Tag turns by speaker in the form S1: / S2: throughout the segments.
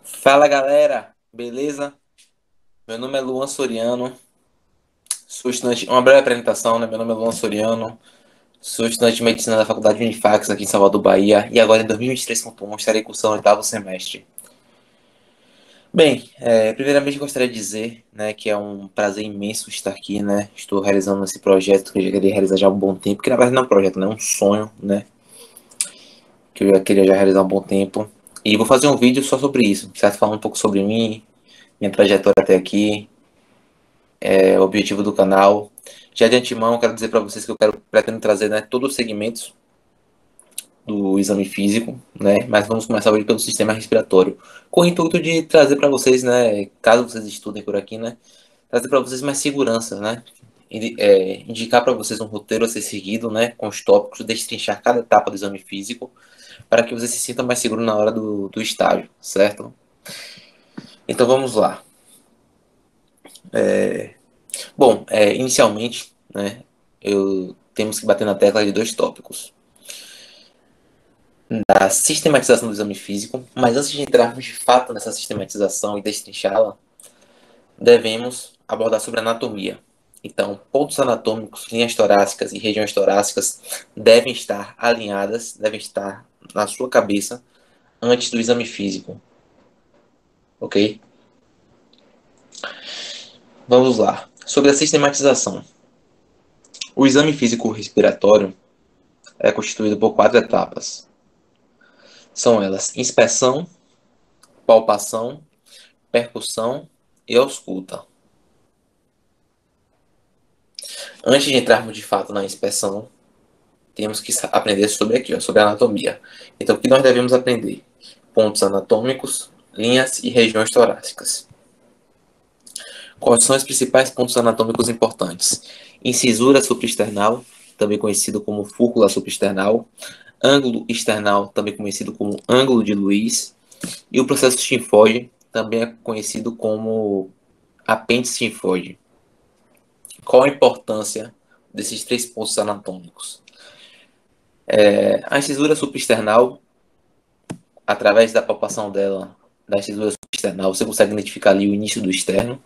S1: Fala galera, beleza? Meu nome é Luan Soriano, sou estudante. Uma breve apresentação, né? Meu nome é Luan Soriano, sou estudante de medicina da Faculdade Unifax aqui em Salvador, Bahia, e agora em 2023.1 estarei cursando o oitavo semestre. Bem, primeiramente gostaria de dizer, né, que é um prazer imenso estar aqui, né? Estou realizando esse projeto que eu já queria realizar já há um bom tempo, que na verdade não é um projeto, né? É um sonho, né? Que eu já queria já realizar há um bom tempo. E vou fazer um vídeo só sobre isso, certo? Falando um pouco sobre mim, minha trajetória até aqui, o objetivo do canal. Já de antemão, eu quero dizer para vocês que pretendo trazer, né, todos os segmentos do exame físico, né, mas vamos começar hoje pelo sistema respiratório, com o intuito de trazer para vocês, né, caso vocês estudem por aqui, né, trazer para vocês mais segurança, né, indicar para vocês um roteiro a ser seguido, né, com os tópicos, destrinchar cada etapa do exame físico, para que você se sinta mais seguro na hora do estágio, certo? Então vamos lá. Bom, inicialmente, né, temos que bater na tecla de dois tópicos. Da sistematização do exame físico, mas antes de entrarmos de fato nessa sistematização e destrinchá-la, devemos abordar sobre anatomia. Então, pontos anatômicos, linhas torácicas e regiões torácicas devem estar alinhadas, devem estar na sua cabeça antes do exame físico. Ok? Vamos lá. Sobre a sistematização. O exame físico respiratório é constituído por 4 etapas. São elas: inspeção, palpação, percussão e ausculta. Antes de entrarmos de fato na inspeção, temos que aprender sobre aqui, ó, sobre a anatomia. Então, o que nós devemos aprender? Pontos anatômicos, linhas e regiões torácicas. Quais são os principais pontos anatômicos importantes? Incisura supraesternal, também conhecido como fúrcula supraesternal, ângulo external, também conhecido como ângulo de Lewis, e o processo xinfóide, também é conhecido como apêndice xinfóide. Qual a importância desses 3 pontos anatômicos? A incisura supraesternal, através da palpação dela, da incisura supraesternal, você consegue identificar ali o início do externo.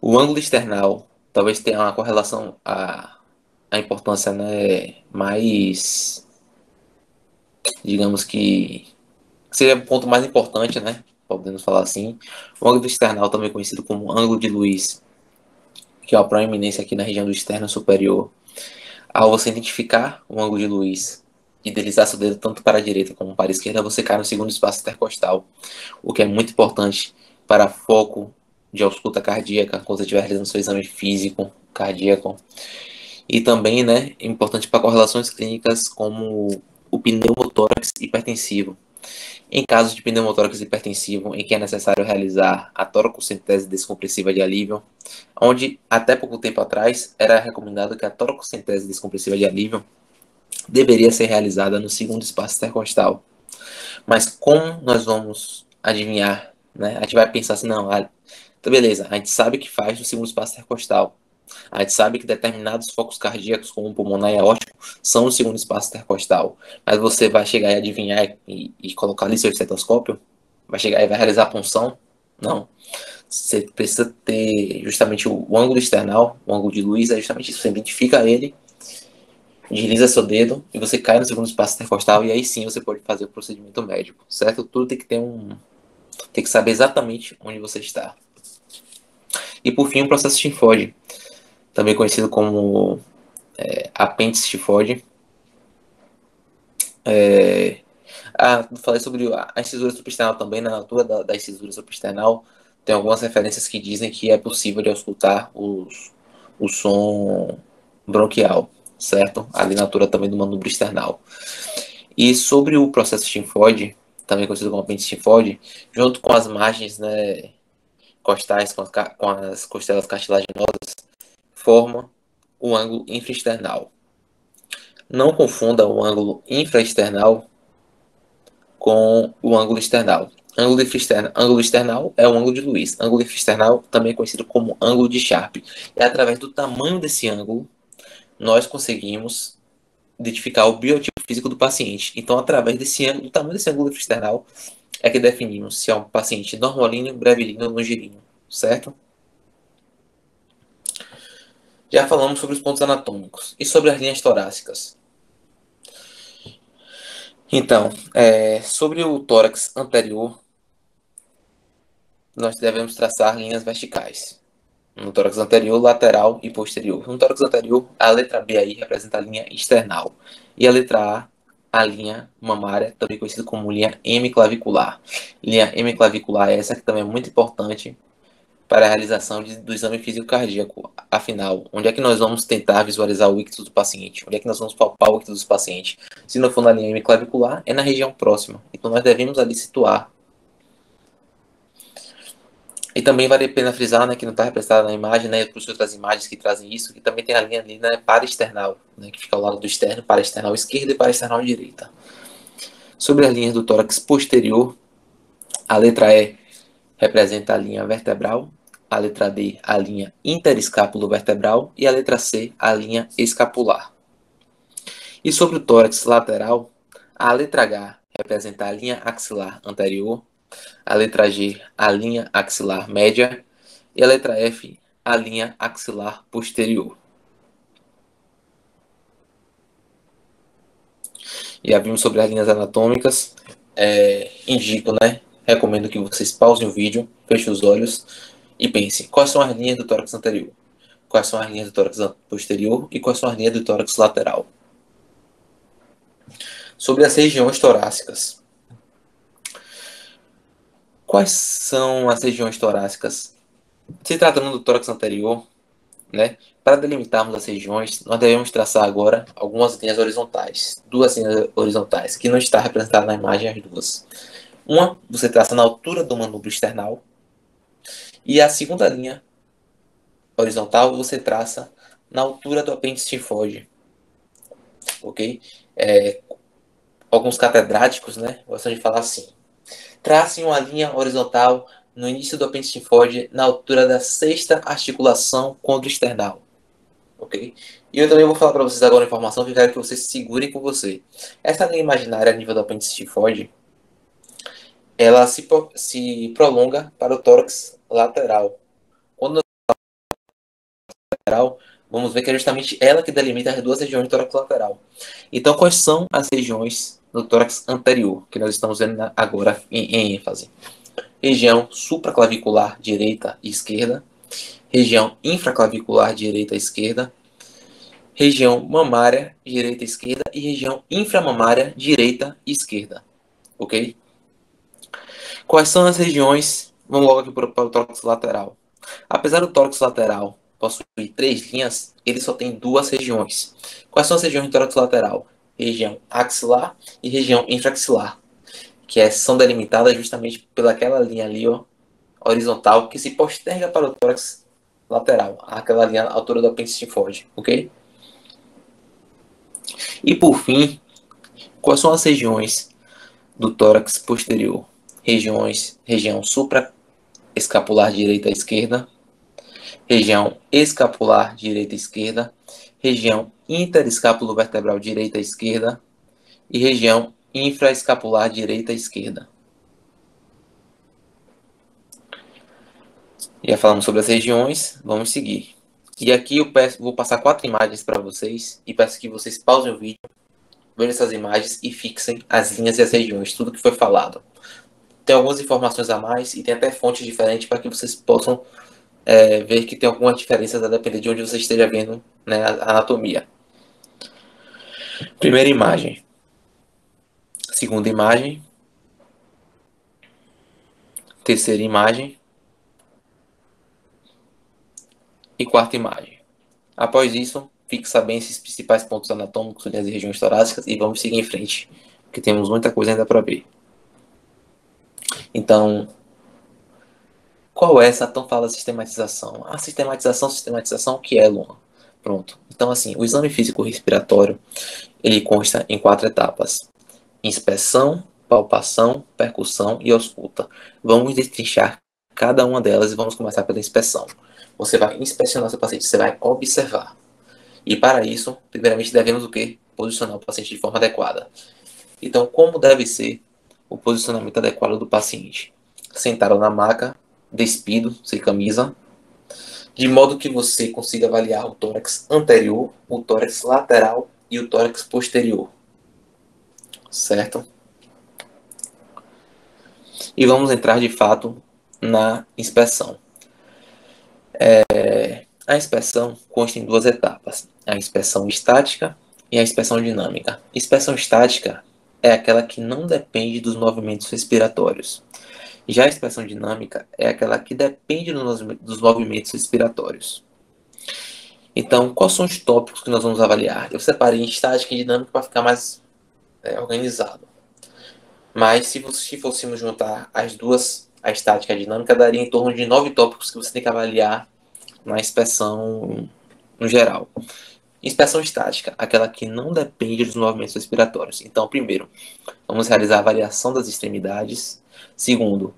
S1: O ângulo external talvez tenha uma correlação a importância, né, mais, digamos que seria o ponto mais importante, né, podemos falar assim. O ângulo external, também conhecido como ângulo de Lewis, que é a proeminência aqui na região do externo superior. Ao você identificar o ângulo de Lewis e deslizar seu dedo tanto para a direita como para a esquerda, você cai no segundo espaço intercostal, o que é muito importante para foco de ausculta cardíaca, quando você estiver realizando seu exame físico cardíaco. E também, né, é importante para correlações clínicas como o pneumotórax hipertensivo. Em caso de pneumotórax hipertensivo, em que é necessário realizar a toracocentese descompressiva de alívio, onde até pouco tempo atrás era recomendado que a toracocentese descompressiva de alívio deveria ser realizada no segundo espaço intercostal. Mas como nós vamos adivinhar, né? A gente vai pensar assim, não, então beleza, a gente sabe que faz no segundo espaço intercostal. A gente sabe que determinados focos cardíacos, como o pulmonar e aórtico, são no segundo espaço intercostal. Mas você vai chegar e adivinhar e colocar ali seu estetoscópio? Vai chegar e vai realizar a punção? Não. Você precisa ter justamente o ângulo external, o ângulo de Lewis é justamente isso. Você identifica ele, desliza seu dedo e você cai no segundo espaço intercostal e aí sim você pode fazer o procedimento médico, certo? Tudo tem que ter tem que saber exatamente onde você está. E por fim, o processo xinfóide, também conhecido como apêndice xinfóide. Falei sobre a incisura supraesternal também, na altura da incisura supraesternal tem algumas referências que dizem que é possível de auscultar o som bronquial, certo? Ali na altura também do manubrio external. E sobre o processo xinfóide, também conhecido como apêndice xinfóide, junto com as margens, né, costais, com as costelas cartilaginosas, forma o ângulo infraesternal. Não confunda o ângulo infraesternal com o ângulo external. Ângulo external é o ângulo de Lewis. Ângulo infraesternal também é conhecido como ângulo de Sharp. É através do tamanho desse ângulo nós conseguimos identificar o biotipo físico do paciente. Então, através desse ângulo, do tamanho desse ângulo external, é que definimos se é um paciente normalíneo, brevilíneo ou longilíneo, certo? Já falamos sobre os pontos anatômicos e sobre as linhas torácicas. Então, sobre o tórax anterior, nós devemos traçar linhas verticais. No tórax anterior, lateral e posterior. No tórax anterior, a letra B aí representa a linha external. E a letra A linha mamária, também conhecida como linha hemiclavicular. Linha hemiclavicular é essa que também é muito importante para a realização do exame físico cardíaco. Afinal, onde é que nós vamos tentar visualizar o ictus do paciente? Onde é que nós vamos palpar o ictus do paciente? Se não for na linha hemiclavicular, é na região próxima. Então nós devemos ali situar. E também vale a pena frisar, né, que não está representado na imagem, né, para outras imagens que trazem isso, que também tem a linha ali, né, paraexternal, né, que fica ao lado do externo, paraexternal esquerda e paraexternal direita. Sobre as linhas do tórax posterior, a letra E representa a linha vertebral, a letra D a linha interescapulovertebral e a letra C a linha escapular. E sobre o tórax lateral, a letra H representa a linha axilar anterior, a letra G a linha axilar média e a letra F a linha axilar posterior. Já vimos sobre as linhas anatômicas. Indico, né? Recomendo que vocês pausem o vídeo, fechem os olhos e pensem quais são as linhas do tórax anterior, quais são as linhas do tórax posterior e quais são as linhas do tórax lateral. Sobre as regiões torácicas. Quais são as regiões torácicas? Se tratando do tórax anterior, né, para delimitarmos as regiões, nós devemos traçar agora algumas linhas horizontais. Duas linhas horizontais, que não está representada na imagem as duas. Uma, você traça na altura do manúbrio external. E a segunda linha horizontal, você traça na altura do apêndice tifoide. Ok? Alguns catedráticos, né, gostam de falar assim. Tracem uma linha horizontal no início do apêndice tifoide na altura da sexta articulação condroesternal. Ok? E eu também vou falar para vocês agora uma informação que eu quero que vocês segurem com você. Essa linha imaginária a nível do apêndice tifoide, ela se prolonga para o tórax lateral. Quando lateral, vamos ver que é justamente ela que delimita as duas regiões do tórax lateral. Então, quais são as regiões do tórax anterior, que nós estamos vendo agora em ênfase? Região supraclavicular direita e esquerda, região infraclavicular direita e esquerda, região mamária direita e esquerda e região inframamária direita e esquerda. Ok? Quais são as regiões? Vamos logo aqui para o tórax lateral. Apesar do tórax lateral possuir 3 linhas, ele só tem 2 regiões. Quais são as regiões do tórax lateral? Região axilar e região infraxilar, que são delimitadas justamente pelaquela linha ali, ó, horizontal, que se posterga para o tórax lateral, aquela linha à altura do apêndice tifoide, ok? E por fim, quais são as regiões do tórax posterior? Região supraescapular direita e esquerda, região escapular direita e esquerda, região interescapulovertebral direita e esquerda e região infraescapular direita e esquerda. Já falamos sobre as regiões, vamos seguir. E aqui eu vou passar 4 imagens para vocês e peço que vocês pausem o vídeo, vejam essas imagens e fixem as linhas e as regiões, tudo que foi falado. Tem algumas informações a mais e tem até fontes diferentes para que vocês possam ver que tem algumas diferenças a depender de onde você esteja vendo, né, a anatomia. Primeira imagem. Segunda imagem. Terceira imagem. E quarta imagem. Após isso, fixa bem esses principais pontos anatômicos, linhas e regiões torácicas e vamos seguir em frente, porque temos muita coisa ainda para ver. Então, qual é essa tão falada sistematização? A sistematização, o que é, Luan? Pronto. Então, assim, o exame físico respiratório, ele consta em 4 etapas. Inspeção, palpação, percussão e ausculta. Vamos destrinchar cada uma delas e vamos começar pela inspeção. Você vai inspecionar seu paciente, você vai observar. E para isso, primeiramente devemos o quê? posicionar o paciente de forma adequada. Então, como deve ser o posicionamento adequado do paciente? Sentado na maca, despido, sem camisa, de modo que você consiga avaliar o tórax anterior, o tórax lateral e o tórax posterior, certo? E vamos entrar de fato na inspeção. A inspeção consta em duas etapas: a inspeção estática e a inspeção dinâmica. Inspeção estática é aquela que não depende dos movimentos respiratórios. Já a inspeção dinâmica é aquela que depende dos movimentos respiratórios. Então, quais são os tópicos que nós vamos avaliar? Eu separei em estática e dinâmica para ficar mais organizado. Mas se fôssemos juntar as duas, a estática e a dinâmica, daria em torno de 9 tópicos que você tem que avaliar na inspeção no geral. Inspeção estática, aquela que não depende dos movimentos respiratórios. Então, primeiro, vamos realizar a avaliação das extremidades. Segundo,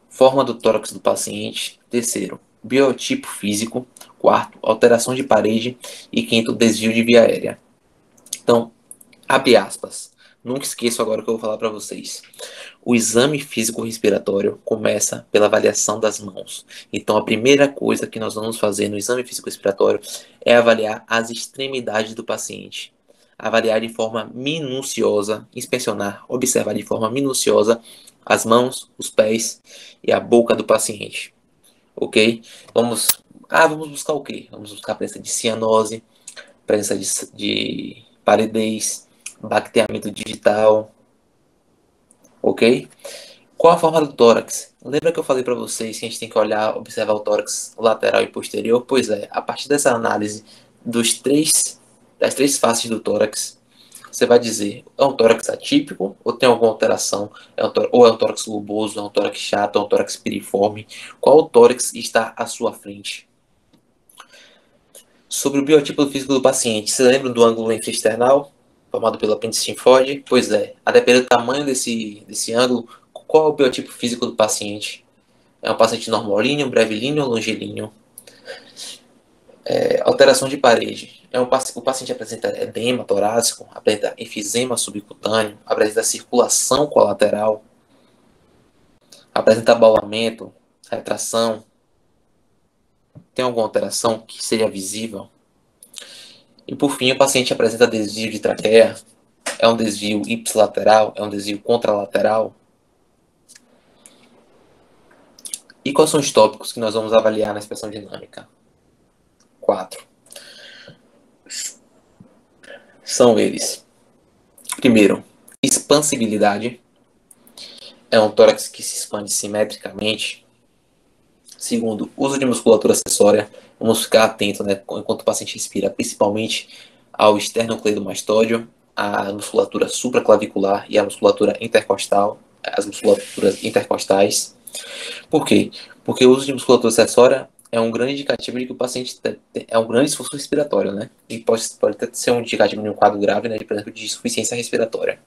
S1: forma do tórax do paciente. Terceiro, biotipo físico. Quarto, alteração de parede. E quinto, desvio de via aérea. Então, abre aspas. Nunca esqueço agora o que eu vou falar para vocês. O exame físico-respiratório começa pela avaliação das mãos. Então, a primeira coisa que nós vamos fazer no exame físico-respiratório é avaliar as extremidades do paciente. Avaliar de forma minuciosa, inspecionar, observar de forma minuciosa as mãos, os pés e a boca do paciente. Ok? Vamos buscar o quê? Vamos buscar a presença de cianose, presença de paredez, bacteamento digital, ok? Qual a forma do tórax? Lembra que eu falei para vocês que a gente tem que olhar, observar o tórax lateral e posterior? Pois é, a partir dessa análise das três faces do tórax, você vai dizer, é um tórax atípico ou tem alguma alteração? Ou é um tórax loboso, é um tórax chato, é um tórax piriforme? Qual o tórax está à sua frente? Sobre o biotipo físico do paciente, você lembra do ângulo infraesternal, formado pelo apêndice linfóide? Pois é, a depender do tamanho desse ângulo, qual é o biotipo físico do paciente? É um paciente normalíneo, brevilíneo ou longilíneo? Alteração de parede. O paciente apresenta edema torácico, apresenta enfisema subcutâneo, apresenta circulação colateral, apresenta abaulamento, retração. Tem alguma alteração que seja visível? E por fim, o paciente apresenta desvio de traqueia. É um desvio ipsilateral? É um desvio contralateral? E quais são os tópicos que nós vamos avaliar na inspeção dinâmica? 4. São eles. Primeiro, expansibilidade. É um tórax que se expande simetricamente. Segundo, uso de musculatura acessória. Vamos ficar atento, né, enquanto o paciente respira, principalmente ao esternocleidomastóide, à musculatura supraclavicular e à musculatura intercostal, as musculaturas intercostais. Por quê? Porque o uso de musculatura acessória é um grande indicativo de que o paciente é um grande esforço respiratório, né? E pode ser um indicativo de um quadro grave, né, por exemplo, de insuficiência respiratória.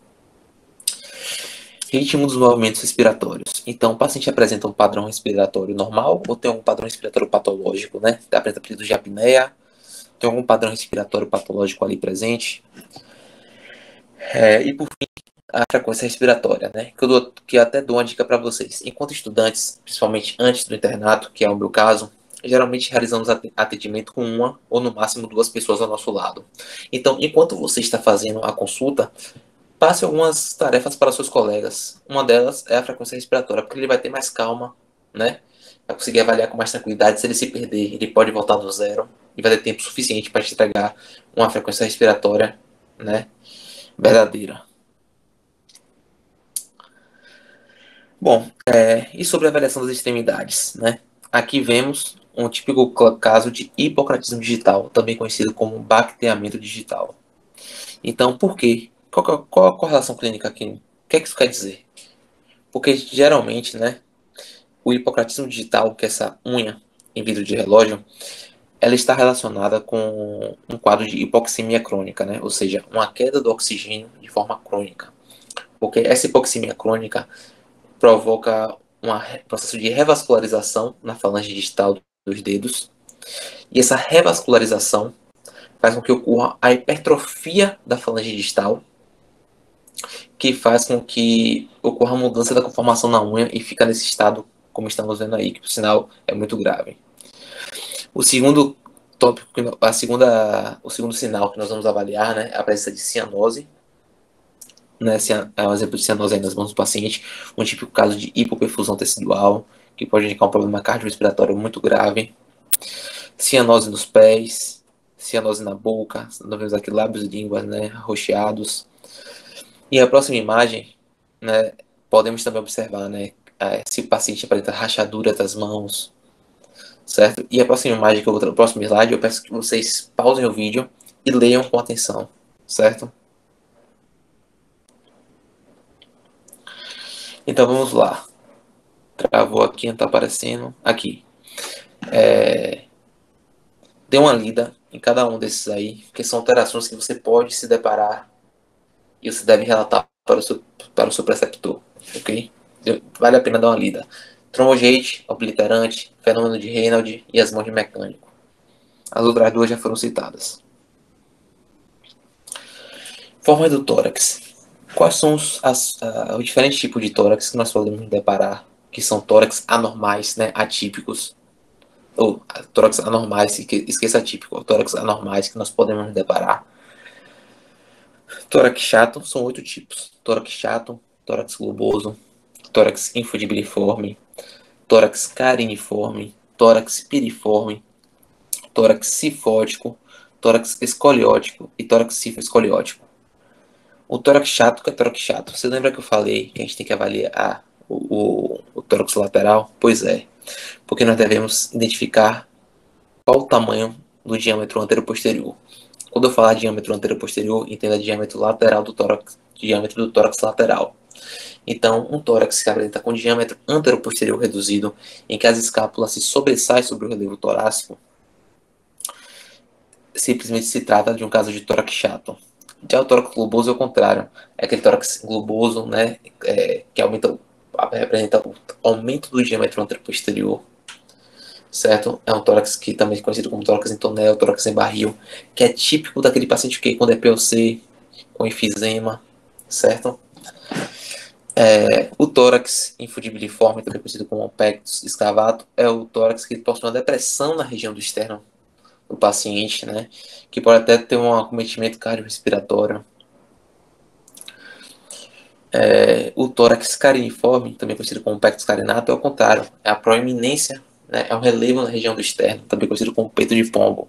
S1: Ritmo dos movimentos respiratórios. Então, o paciente apresenta um padrão respiratório normal ou tem algum padrão respiratório patológico, né? Apresenta períodos de apneia, tem algum padrão respiratório patológico ali presente. E por fim, a frequência respiratória, né? Que eu até dou uma dica para vocês. Enquanto estudantes, principalmente antes do internato, que é o meu caso, geralmente realizamos atendimento com uma ou no máximo duas pessoas ao nosso lado. Então, enquanto você está fazendo a consulta, passe algumas tarefas para seus colegas. Uma delas é a frequência respiratória, porque ele vai ter mais calma, né? Vai conseguir avaliar com mais tranquilidade. Se ele se perder, ele pode voltar do zero e vai ter tempo suficiente para te entregar uma frequência respiratória, né, verdadeira. Bom, e sobre a avaliação das extremidades, né? Aqui vemos um típico caso de hipocratismo digital, também conhecido como bacteamento digital. Então, por quê? Qual a correlação clínica aqui? O que é que isso quer dizer? Porque geralmente, né, o hipocratismo digital, que é essa unha em vidro de relógio, ela está relacionada com um quadro de hipoxemia crônica, né? Ou seja, uma queda do oxigênio de forma crônica. Porque essa hipoxemia crônica provoca um processo de revascularização na falange distal dos dedos. E essa revascularização faz com que ocorra a hipertrofia da falange distal, que faz com que ocorra a mudança da conformação na unha e fica nesse estado, como estamos vendo aí, que por sinal é muito grave. O segundo tópico, o segundo sinal que nós vamos avaliar, né, é a presença de cianose, né, é um exemplo de cianose aí nas mãos do paciente, um típico caso de hipoperfusão tecidual, que pode indicar um problema cardiorrespiratório muito grave. Cianose nos pés, cianose na boca, nós vemos aqui lábios e línguas, né, roxeados. E a próxima imagem, né, podemos também observar, né, se o paciente apresenta rachadura das mãos, certo? E a próxima imagem que eu vou no próximo slide, eu peço que vocês pausem o vídeo e leiam com atenção, certo? Então vamos lá. Travou aqui, não está aparecendo. Aqui. Dê uma lida em cada um desses aí, que são alterações que você pode se deparar e você deve relatar para o seu preceptor, ok? Vale a pena dar uma lida. Trombogate, obliterante, fenômeno de Raynaud e as mãos de mecânico. As outras duas já foram citadas. Forma do tórax. Quais são os diferentes tipos de tórax que nós podemos deparar, que são tórax anormais, né, atípicos, ou tórax anormais, esqueça atípico, tórax anormais que nós podemos deparar. Tórax chato, são 8 tipos. Tórax chato, tórax globoso, tórax infundibulariforme, tórax cariniforme, tórax piriforme, tórax cifótico, tórax escoliótico e tórax cifoescoliótico. O tórax chato, que é tórax chato? Você lembra que eu falei que a gente tem que avaliar o tórax lateral? Pois é, porque nós devemos identificar qual o tamanho do diâmetro anteroposterior. Quando eu falar diâmetro anteroposterior, entenda diâmetro lateral do tórax, diâmetro do tórax lateral. Então, um tórax que apresenta com diâmetro anteroposterior reduzido, em que as escápulas se sobressaem sobre o relevo torácico, simplesmente se trata de um caso de tórax chato. Já o tórax globoso é o contrário. É aquele tórax globoso, né, que representa o aumento do diâmetro anteroposterior, certo? É um tórax que também é conhecido como tórax em tonel, tórax em barril, que é típico daquele paciente que quando é POC, com enfisema, certo? O tórax infundibulariforme, também conhecido como pectus escavato, é o tórax que possui uma depressão na região do externo do paciente, né? Que pode até ter um acometimento cardiorrespiratório. O tórax cariniforme, também conhecido como pectus carinato, é o contrário, é a proeminência, né? É um relevo na região do externo, também conhecido como peito de pombo.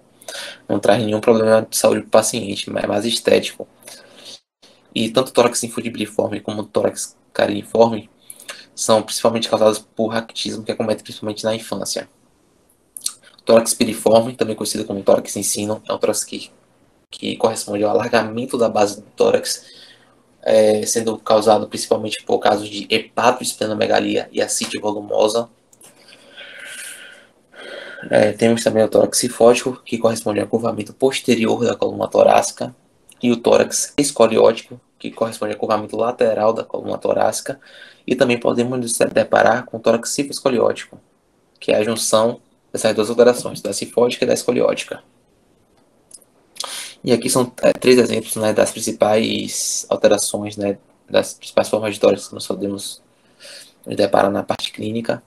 S1: Não traz nenhum problema de saúde para o paciente, mas é mais estético. E tanto o tórax infundibulariforme como o tórax cariniforme são principalmente causados por raquitismo, que acomete principalmente na infância. O tórax piriforme, também conhecido como tórax em sino, é um tórax que corresponde ao alargamento da base do tórax, sendo causado principalmente por casos de hepatoesplenomegalia e ascite volumosa. Temos também o tórax cifótico, que corresponde ao curvamento posterior da coluna torácica, e o tórax escoliótico, que corresponde ao curvamento lateral da coluna torácica, e também podemos nos deparar com o tórax cifoescoliótico, que é a junção dessas duas alterações, da cifótica e da escoliótica. E aqui são 3 exemplos, né, das principais alterações, né, das principais formas de tórax que nós podemos nos deparar na parte clínica.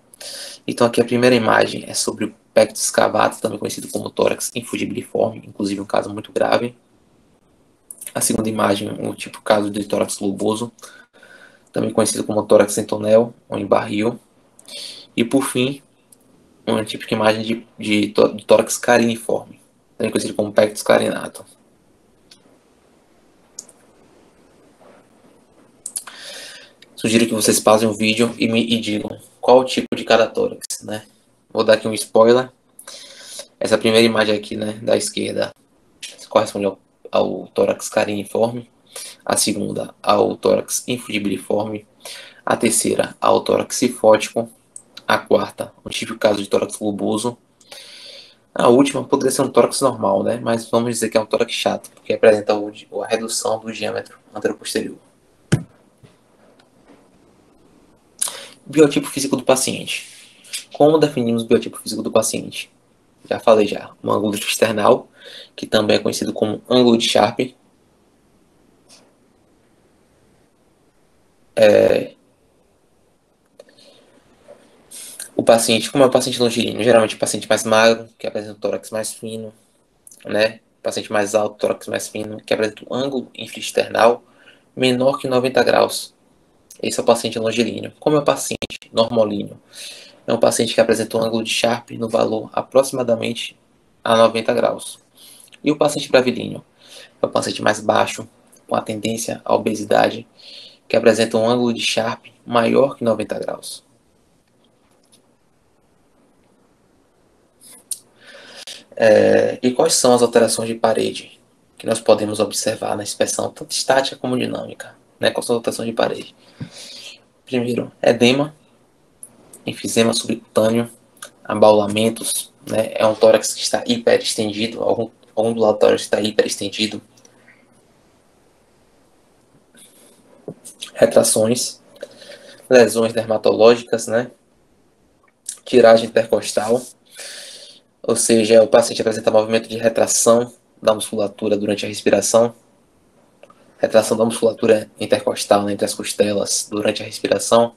S1: Então aqui a primeira imagem é sobre o pectus escavato, também conhecido como tórax infundibulariforme, inclusive um caso muito grave. A segunda imagem, um tipo caso de tórax globoso, também conhecido como tórax em tonel ou em barril. E por fim, uma típica imagem de tórax cariniforme, também conhecido como pectus carinato. Sugiro que vocês pausem o vídeo e digam qual o tipo de cada tórax, né? Vou dar aqui um spoiler. Essa primeira imagem aqui, né, da esquerda, corresponde ao tórax cariniforme. A segunda, ao tórax infundibulariforme. A terceira, ao tórax cifótico. A quarta, um típico caso de tórax globoso. A última poderia ser um tórax normal, né? Mas vamos dizer que é um tórax chato, porque apresenta a redução do diâmetro anteroposterior. Biotipo físico do paciente. Como definimos o biotipo físico do paciente? Já falei já. Um ângulo external, que também é conhecido como ângulo de Sharpe. O paciente, como é o paciente longilíneo, geralmente é o paciente mais magro, que apresenta um tórax mais fino, né? O paciente mais alto, tórax mais fino, que apresenta um ângulo infraesternal menor que 90 graus. Esse é o paciente longilíneo. Como é o paciente normolíneo? É um paciente que apresenta um ângulo de Sharpe no valor aproximadamente a 90 graus. E o paciente bravilíneo? É o paciente mais baixo, com a tendência à obesidade, que apresenta um ângulo de Sharpe maior que 90 graus. E quais são as alterações de parede que nós podemos observar na inspeção, tanto estática como dinâmica? Né? Quais são as alterações de parede? Primeiro, edema, enfisema subcutâneo, abaulamentos, né? É um tórax que está hiperestendido, algum do lado do tórax está hiperestendido, retrações, lesões dermatológicas, né? Tiragem intercostal, ou seja, o paciente apresenta movimento de retração da musculatura durante a respiração, retração da musculatura intercostal, né, entre as costelas durante a respiração.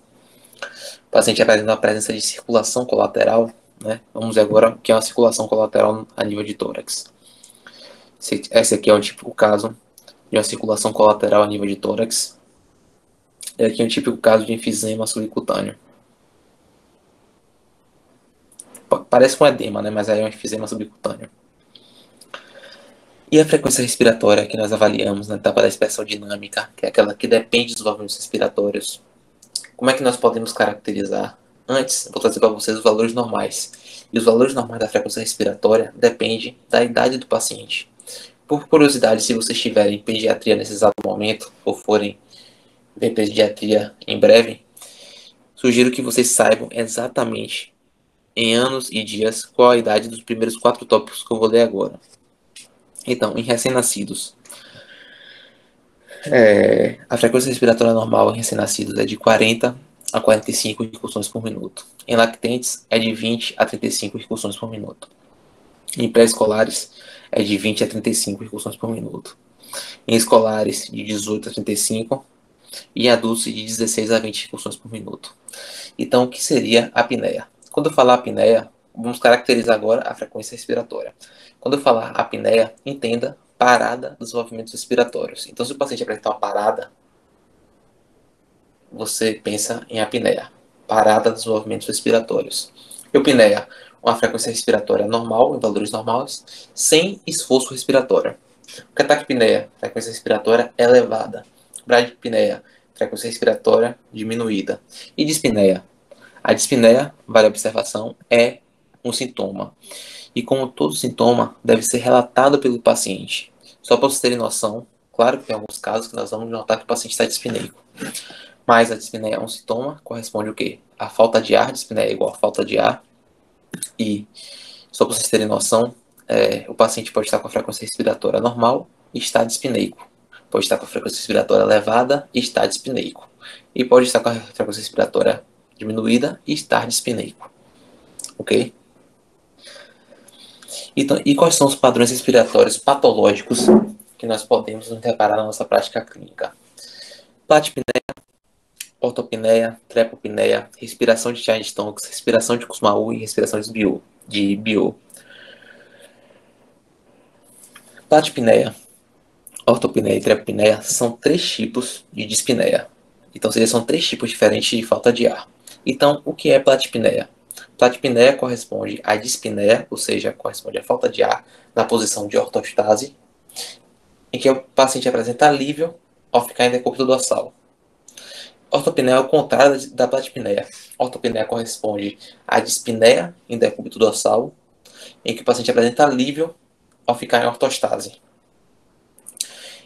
S1: O paciente apresenta a presença de circulação colateral, né? Vamos ver agora o que é uma circulação colateral a nível de tórax. Esse aqui é um típico caso de uma circulação colateral a nível de tórax. E aqui é um típico caso de enfisema subcutâneo. Parece um edema, né? Mas aí é um enfisema subcutâneo. E a frequência respiratória que nós avaliamos na etapa da inspeção dinâmica, que é aquela que depende dos movimentos respiratórios. Como é que nós podemos caracterizar? Antes, vou trazer para vocês os valores normais. E os valores normais da frequência respiratória dependem da idade do paciente. Por curiosidade, se vocês estiverem em pediatria nesse exato momento, ou forem ver pediatria em breve, sugiro que vocês saibam exatamente, em anos e dias, qual a idade dos primeiros 4 tópicos que eu vou ler agora. Então, em recém-nascidos, a frequência respiratória normal em recém-nascidos é de 40 a 45 incursões por minuto. Em lactentes, é de 20 a 35 incursões por minuto. Em pré-escolares, é de 20 a 35 incursões por minuto. Em escolares, de 18 a 35. E em adultos, de 16 a 20 incursões por minuto. Então, o que seria a apneia? Quando eu falar apneia, vamos caracterizar agora a frequência respiratória. Quando eu falar apneia, entenda parada dos movimentos respiratórios. Então, se o paciente apresentar uma parada, você pensa em apneia, parada dos movimentos respiratórios. Eupneia, uma frequência respiratória normal, em valores normais, sem esforço respiratório. Cataquipneia, frequência respiratória elevada. Bradipneia, frequência respiratória diminuída. E dispneia. A dispneia, vale a observação, é um sintoma. E como todo sintoma, deve ser relatado pelo paciente. Só para vocês terem noção, claro que tem alguns casos que nós vamos notar que o paciente está dispneico. Mas a dispneia é um sintoma, corresponde o quê? A falta de ar, dispneia é igual a falta de ar. E, só para vocês terem noção, o paciente pode estar com a frequência respiratória normal e está dispneico. Pode estar com a frequência respiratória elevada e está dispneico. E pode estar com a frequência respiratória diminuída e estar dispneico. Ok? Então, e quais são os padrões respiratórios patológicos que nós podemos reparar na nossa prática clínica? Platipneia, ortopneia, trepopneia, respiração de Cheyne-Stokes, respiração de Kussmaul e respiração de Biot. Platipneia, ortopneia e trepopneia são 3 tipos de dispneia. Então, são 3 tipos diferentes de falta de ar. Então, o que é platipneia? Platipneia corresponde à dispneia, ou seja, corresponde à falta de ar na posição de ortostase, em que o paciente apresenta alívio ao ficar em decúbito dorsal. Ortopneia é o contrário da platipneia. Ortopneia corresponde à dispneia em decúbito dorsal, em que o paciente apresenta alívio ao ficar em ortostase.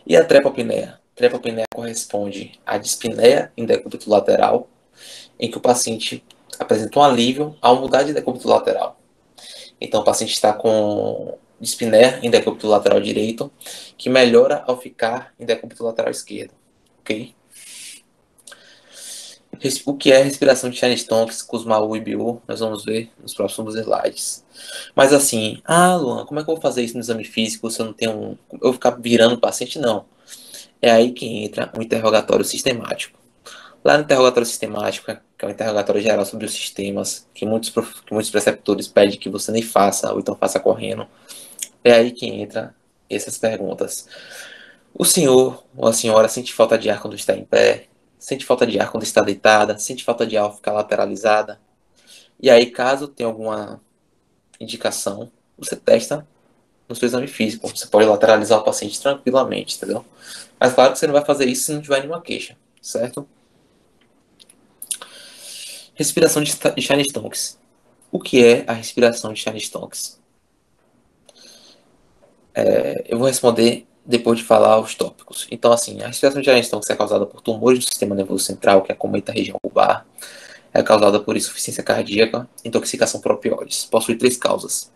S1: E a trepopneia? Trepopneia corresponde à dispneia em decúbito lateral, em que o paciente apresenta um alívio ao mudar de decúbito lateral. Então, o paciente está com dispneia em decúbito lateral direito, que melhora ao ficar em decúbito lateral esquerdo. Ok? O que é respiração de Cheyne-Stokes, Kussmaul e Biot, nós vamos ver nos próximos slides. Mas assim, Luan, como é que eu vou fazer isso no exame físico se eu não tenho eu vou ficar virando o paciente? Não. É aí que entra o interrogatório sistemático. Lá no interrogatório sistemático, que é um interrogatório geral sobre os sistemas, que muitos preceptores pedem que você nem faça, ou então faça correndo, é aí que entra essas perguntas. O senhor ou a senhora sente falta de ar quando está em pé? Sente falta de ar quando está deitada? Sente falta de ar ao ficar lateralizada? E aí, caso tenha alguma indicação, você testa no seu exame físico. Você pode lateralizar o paciente tranquilamente, entendeu? Mas claro que você não vai fazer isso se não tiver nenhuma queixa, certo? Respiração de Cheyne-Stokes. O que é a respiração de Cheyne-Stokes? Eu vou responder depois de falar os tópicos. Então, assim, a respiração de Cheyne-Stokes é causada por tumores do sistema nervoso central, que acometa a região bulbar. É causada por insuficiência cardíaca, intoxicação por opioides. Possui três causas.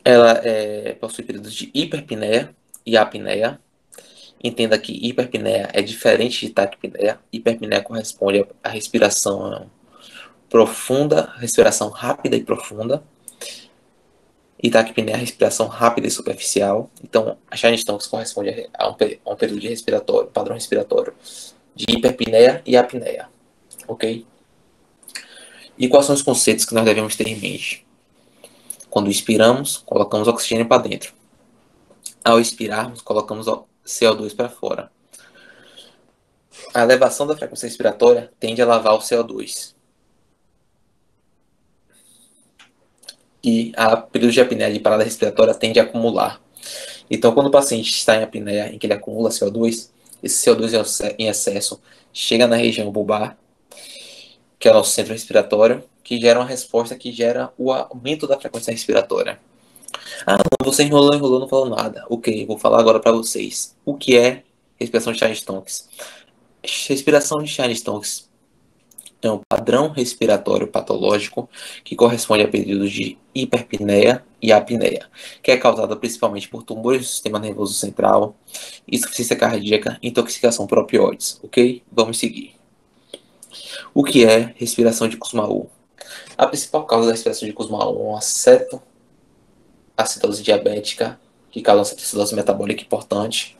S1: Ela possui períodos de hiperpneia e apneia. Entenda que hiperpneia é diferente de taquipneia. Hiperpneia corresponde à respiração profunda, respiração rápida e profunda. E taquipneia é a respiração rápida e superficial. Então, a Cheyne-Stokes corresponde a um período de respiratório, padrão respiratório de hiperpneia e apneia. Ok? E quais são os conceitos que nós devemos ter em mente? Quando inspiramos, colocamos oxigênio para dentro. Ao expirarmos, colocamos CO2 para fora. A elevação da frequência respiratória tende a lavar o CO2. E a período de apneia de parada respiratória tende a acumular. Então, quando o paciente está em apneia, em que ele acumula CO2, esse CO2 em excesso chega na região bulbar, que é o nosso centro respiratório, que gera uma resposta que gera o aumento da frequência respiratória. Não, você enrolou, não falou nada. Ok, vou falar agora para vocês. O que é respiração de Cheyne-Stokes? Respiração de Cheyne-Stokes é um padrão respiratório patológico que corresponde a períodos de hiperpneia e apneia, que é causada principalmente por tumores do sistema nervoso central, insuficiência cardíaca e intoxicação por opioides. Ok? Vamos seguir. O que é respiração de Kussmaul? A principal causa da respiração de Kussmaul é uma cetoacidose diabética, que causa uma cetoacidose metabólica importante.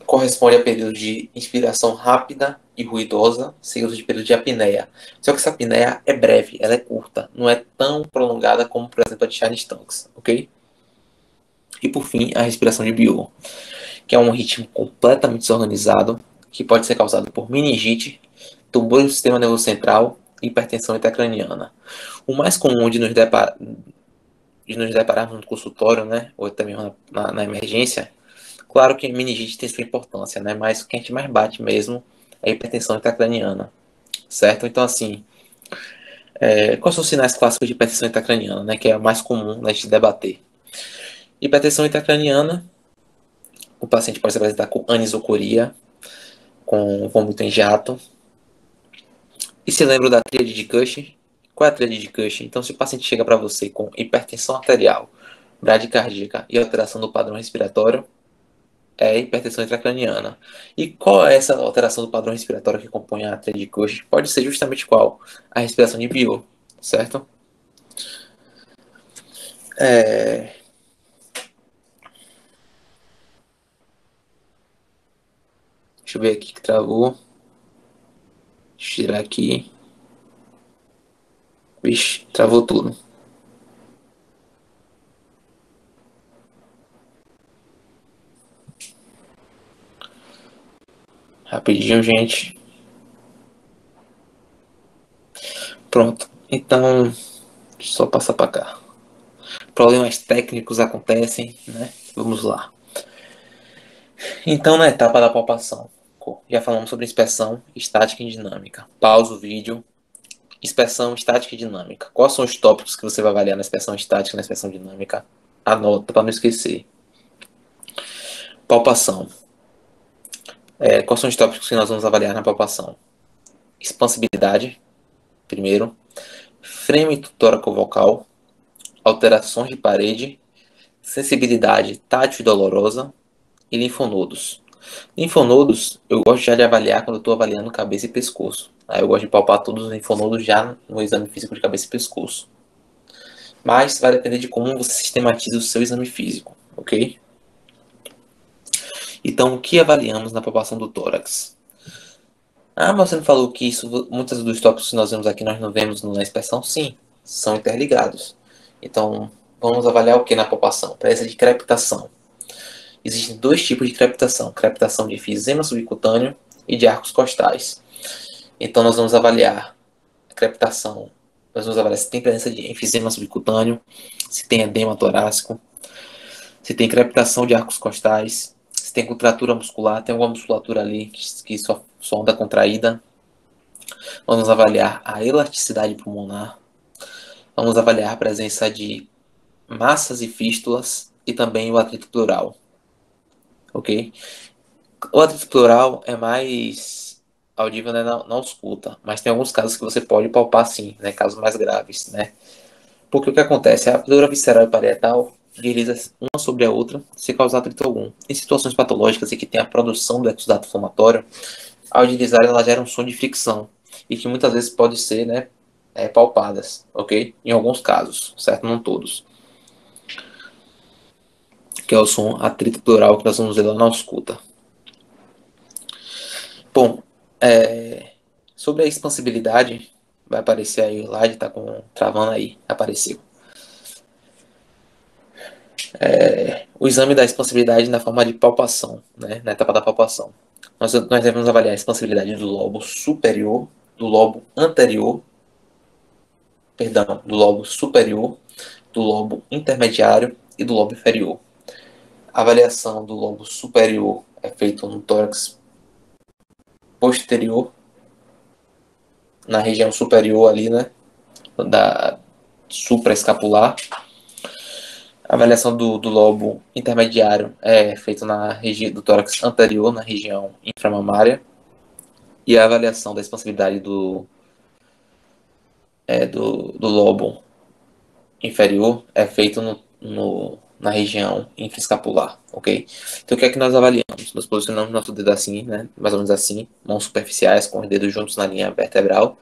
S1: Corresponde a período de inspiração rápida e ruidosa, seguido de período de apneia. Só que essa apneia é breve, ela é curta, não é tão prolongada como, por exemplo, a de Cheyne-Stokes, ok? E por fim, a respiração de Biot, que é um ritmo completamente desorganizado, que pode ser causado por meningite, tumor do sistema nervoso central e hipertensão intracraniana. O mais comum de nos depararmos no consultório, né, ou também na emergência. Claro que a meningite tem sua importância, né? Mas o que a gente mais bate mesmo é a hipertensão intracraniana, certo? Então, assim, quais são os sinais clássicos de hipertensão intracraniana, né? Que é o mais comum a gente debater. Hipertensão intracraniana, o paciente pode se apresentar com anisocoria, com vômito em jato. E se lembra da tríade de Cushing? Qual é a tríade de Cushing? Então, se o paciente chega para você com hipertensão arterial, bradicardíaca e alteração do padrão respiratório, é hipertensão intracraniana. E qual é essa alteração do padrão respiratório que compõe a tríade de Cushing? Pode ser justamente qual? A respiração de Biot, certo? Deixa eu ver aqui que travou. Deixa eu tirar aqui. Vixe, travou tudo. Rapidinho, gente. Pronto. Então, deixa eu só passar para cá. Problemas técnicos acontecem, né? Vamos lá. Então, na etapa da palpação, já falamos sobre inspeção estática e dinâmica. Pausa o vídeo. Inspeção estática e dinâmica. Quais são os tópicos que você vai avaliar na inspeção estática e na inspeção dinâmica? Anota para não esquecer. Palpação. Quais são os tópicos que nós vamos avaliar na palpação? Expansibilidade, primeiro. Frame tóraco-vocal. Alterações de parede. Sensibilidade tátil e dolorosa. E linfonodos. Linfonodos, eu gosto já de avaliar quando eu estou avaliando cabeça e pescoço. Aí eu gosto de palpar todos os linfonodos já no exame físico de cabeça e pescoço. Mas vai depender de como você sistematiza o seu exame físico, ok? Então, o que avaliamos na palpação do tórax? Ah, mas você não falou que isso, muitos dos tópicos que nós vemos aqui, nós não vemos na inspeção? Sim, são interligados. Então, vamos avaliar o que na palpação? Presença de crepitação. Existem dois tipos de crepitação: crepitação de efizema subcutâneo e de arcos costais. Então, nós vamos avaliar a crepitação. Nós vamos avaliar se tem presença de efizema subcutâneo, se tem edema torácico, se tem crepitação de arcos costais, se tem contratura muscular, tem alguma musculatura ali que só anda contraída. Vamos avaliar a elasticidade pulmonar. Vamos avaliar a presença de massas e fístulas e também o atrito pleural. Ok? O atrito pleural é mais audível, né? Não escuta, mas tem alguns casos que você pode palpar sim, né? Casos mais graves, né? Porque o que acontece? A pleura visceral e parietal desliza uma sobre a outra sem causar atrito algum. Em situações patológicas em que tem a produção do exudato inflamatório, ao deslizar ela gera um som de fricção e que muitas vezes pode ser, né, palpadas, ok? Em alguns casos, certo? Não todos. Que é o som atrito pleural que nós vamos ver lá na ausculta. Bom, sobre a expansibilidade, vai aparecer aí, o slide tá travando aí, apareceu. O exame da expansibilidade na forma de palpação, né, na etapa da palpação. Nós devemos avaliar a expansibilidade do lobo superior, do lobo anterior, perdão, do lobo superior, do lobo intermediário e do lobo inferior. A avaliação do lobo superior é feita no tórax posterior, na região superior ali, né, da supraescapular. A avaliação do lobo intermediário é feita na região do tórax anterior, na região inframamária. E a avaliação da expansibilidade do lobo inferior é feita na região infraescapular, ok? Então o que é que nós avaliamos? Nós posicionamos nosso dedo assim, né, mais ou menos assim, mãos superficiais com os dedos juntos na linha vertebral,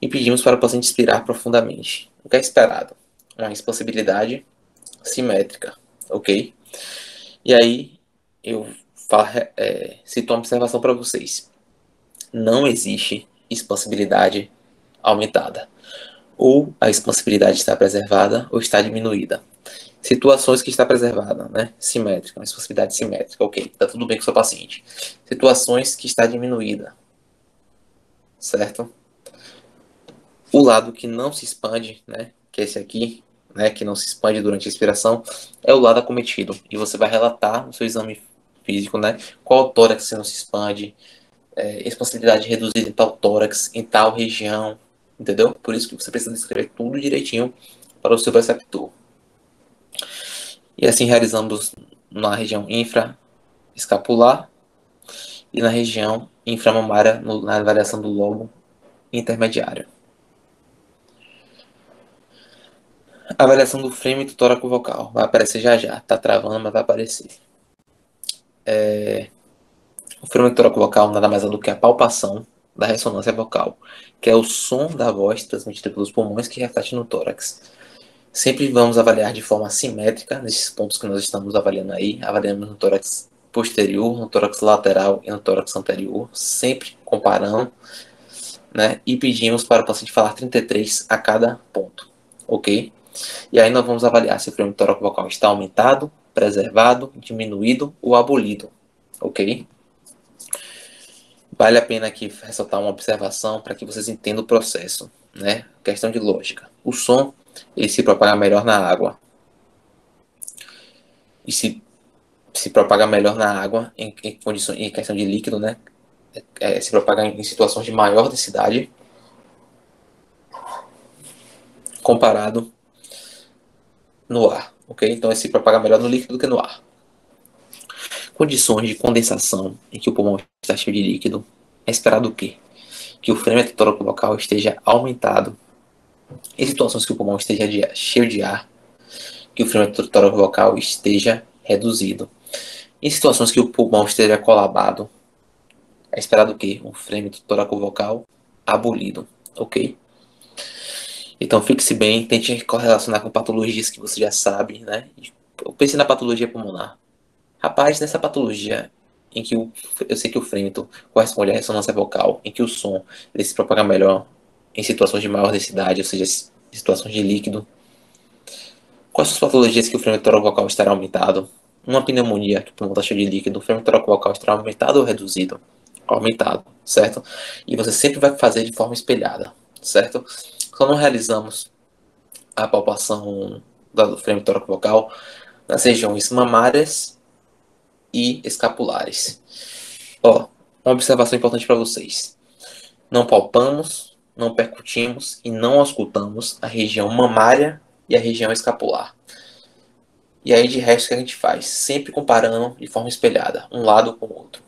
S1: e pedimos para o paciente expirar profundamente. O que é esperado? Uma expansibilidade simétrica, ok? E aí eu cito uma observação para vocês. Não existe expansibilidade aumentada. Ou a expansibilidade está preservada ou está diminuída. Situações que está preservada, né? Simétrica, uma expansibilidade simétrica, ok, tá tudo bem com o seu paciente. Situações que está diminuída, certo? O lado que não se expande, né? Que é esse aqui, né? Que não se expande durante a expiração, é o lado acometido. E você vai relatar no seu exame físico, né? Qual tórax não se expande, expansibilidade reduzida em tal tórax, em tal região, entendeu? Por isso que você precisa descrever tudo direitinho para o seu preceptor. E assim realizamos na região infraescapular e na região inframamária na avaliação do lobo intermediário. A avaliação do frêmito tóraco-vocal vai aparecer já já, tá travando, mas vai aparecer. O frêmito tóraco-vocal nada mais é do que a palpação da ressonância vocal, que é o som da voz transmitida pelos pulmões que reflete no tórax. Sempre vamos avaliar de forma simétrica nesses pontos que nós estamos avaliando aí. Avaliamos no tórax posterior, no tórax lateral e no tórax anterior, sempre comparando, né? E pedimos para o paciente falar 33 a cada ponto, ok? E aí nós vamos avaliar se o frêmito tóraco-vocal está aumentado, preservado, diminuído ou abolido, ok? Vale a pena aqui ressaltar uma observação para que vocês entendam o processo, né? Questão de lógica. O som, ele se propaga melhor na água. E se propaga melhor na água em questão de líquido, né? Se propaga em situações de maior densidade comparado no ar, ok? Então ele se propaga melhor no líquido do que no ar. Condições de condensação em que o pulmão está cheio de líquido, é esperado o quê? Que o frêmito tóraco-vocal esteja aumentado. Em situações que o pulmão esteja cheio de ar, que o frêmito tóraco-vocal esteja reduzido. Em situações que o pulmão esteja colabado, é esperado o quê? Um frêmito toracovocal abolido, ok? Então fixe bem, tente correlacionar com patologias que você já sabe, né? Eu pensei na patologia pulmonar. Rapaz, nessa patologia em que eu sei que o frêmito corresponde à ressonância vocal, em que o som ele se propaga melhor em situações de maior densidade, ou seja, em situações de líquido. Quais são as patologias que o frêmito toracovocal estará aumentado? Uma pneumonia, que o pulmão está cheio de líquido, o frêmito toracovocal estará aumentado ou reduzido? Aumentado, certo? E você sempre vai fazer de forma espelhada, certo? Só não realizamos a palpação do frêmito toracovocal nas regiões mamárias e escapulares. Ó, uma observação importante para vocês. Não palpamos, não percutimos e não auscultamos a região mamária e a região escapular. E aí, de resto, o que a gente faz? Sempre comparando de forma espelhada, um lado com o outro.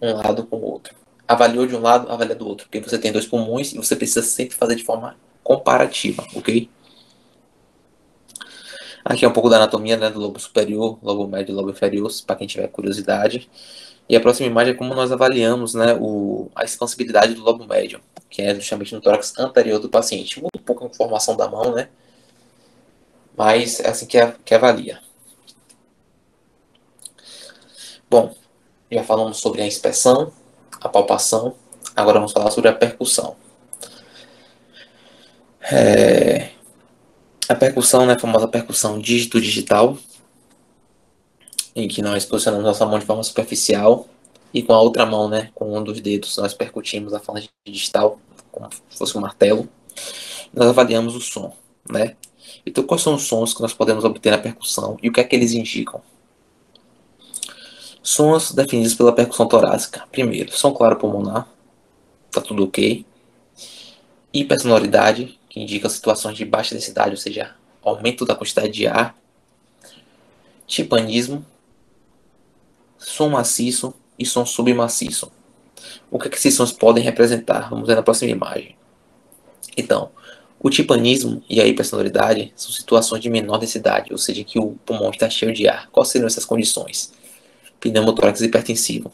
S1: Um lado com o outro. Avaliou de um lado, avalia do outro. Porque você tem dois pulmões e você precisa sempre fazer de forma comparativa, ok? Aqui é um pouco da anatomia, né, do lobo superior, lobo médio e lobo inferior, para quem tiver curiosidade. E a próxima imagem é como nós avaliamos, né, a expansibilidade do lobo médio, que é justamente no tórax anterior do paciente. Muda um pouco a informação da mão, né? Mas é assim que avalia. Bom, já falamos sobre a inspeção, a palpação, agora vamos falar sobre a percussão. A percussão, né, a famosa percussão dígito-digital, em que nós posicionamos nossa mão de forma superficial e com a outra mão, né, com um dos dedos, nós percutimos a falange digital, como se fosse um martelo. Nós avaliamos o som, né? Então, quais são os sons que nós podemos obter na percussão e o que é que eles indicam? Sons definidos pela percussão torácica. Primeiro, som claro pulmonar, tá tudo ok. Hipersonoridade, que indica situações de baixa densidade, ou seja, aumento da quantidade de ar. Timpanismo, som maciço e som submaciço. O que é que esses sons podem representar? Vamos ver na próxima imagem. Então, o timpanismo e a hipersonoridade são situações de menor densidade, ou seja, que o pulmão está cheio de ar. Quais seriam essas condições? Pneumotórax hipertensivo,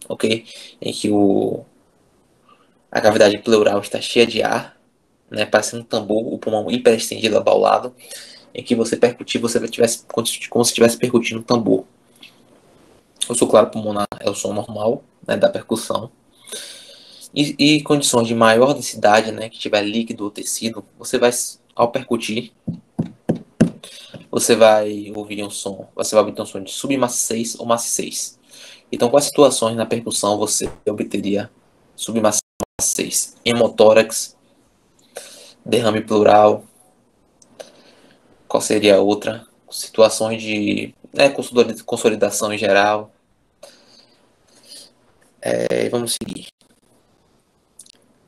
S1: ok? Em que a cavidade pleural está cheia de ar, né, parecendo um tambor, o pulmão hiperestendido, abaulado, em que você percutir, você tivesse, como se estivesse percutindo um tambor. O som claro pulmonar é o som normal, né, da percussão. E condições de maior densidade, né, que tiver líquido ou tecido, você vai, ao percutir, você vai ouvir um som, você vai obter um som de submaciez ou maciez. Então, quais situações na percussão você obteria submaciez? Hemotórax, derrame pleural, qual seria a outra? Situações de, né, consolidação em geral. Vamos seguir.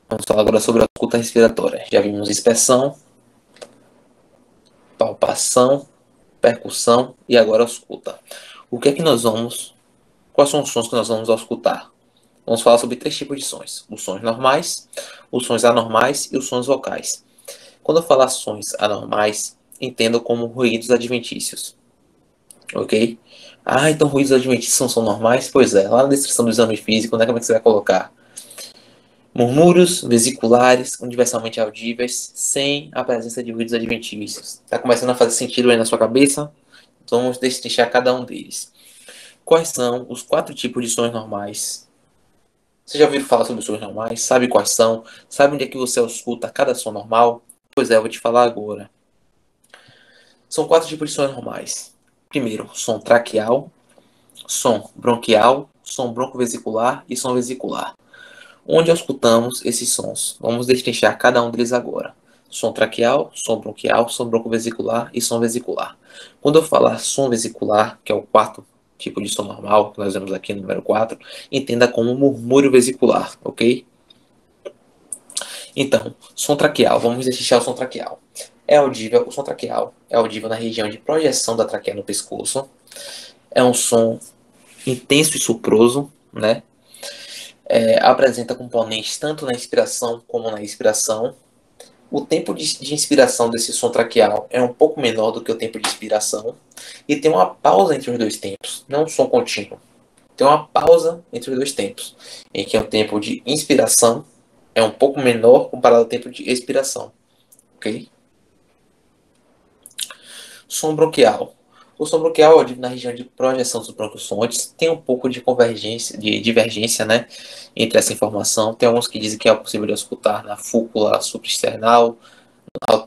S1: Vamos falar agora sobre a ausculta respiratória. Já vimos inspeção, palpação, percussão e agora ausculta. O que é que nós vamos... Quais são os sons que nós vamos auscultar? Vamos falar sobre três tipos de sons. Os sons normais, os sons anormais e os sons vocais. Quando eu falar sons anormais, entenda como ruídos adventícios. Ok? Ah, então ruídos adventícios são normais? Pois é, lá na descrição do exame físico, né, como é que você vai colocar? Murmúrios vesiculares universalmente audíveis sem a presença de ruídos adventícios. Está começando a fazer sentido aí na sua cabeça? Então vamos destrinchar cada um deles. Quais são os quatro tipos de sons normais? Você já ouviu falar sobre os sons normais? Sabe quais são? Sabe onde é que você escuta cada som normal? Pois é, eu vou te falar agora. São quatro tipos de sons normais. Primeiro, som traqueal, som bronquial, som broncovesicular e som vesicular. Onde escutamos esses sons? Vamos destrinchar cada um deles agora. Som traqueal, som bronquial, som broncovesicular e som vesicular. Quando eu falar som vesicular, que é o quarto tipo de som normal, que nós vemos aqui no número 4, entenda como murmúrio vesicular, ok? Então, som traqueal, vamos destrinchar o som traqueal. É audível, o som traqueal é audível na região de projeção da traqueia no pescoço. É um som intenso e suproso, né? Apresenta componentes tanto na inspiração como na expiração. O tempo de inspiração desse som traqueal é um pouco menor do que o tempo de expiração e tem uma pausa entre os dois tempos, não um som contínuo. Tem uma pausa entre os dois tempos, em que o tempo de inspiração é um pouco menor comparado ao tempo de expiração, ok? Som bronquial. O som bronquial, na região de projeção dos bronquiosfontes, tem um pouco de convergência, de divergência, né, entre essa informação. Tem alguns que dizem que é possível de escutar na fúcula supraesternal,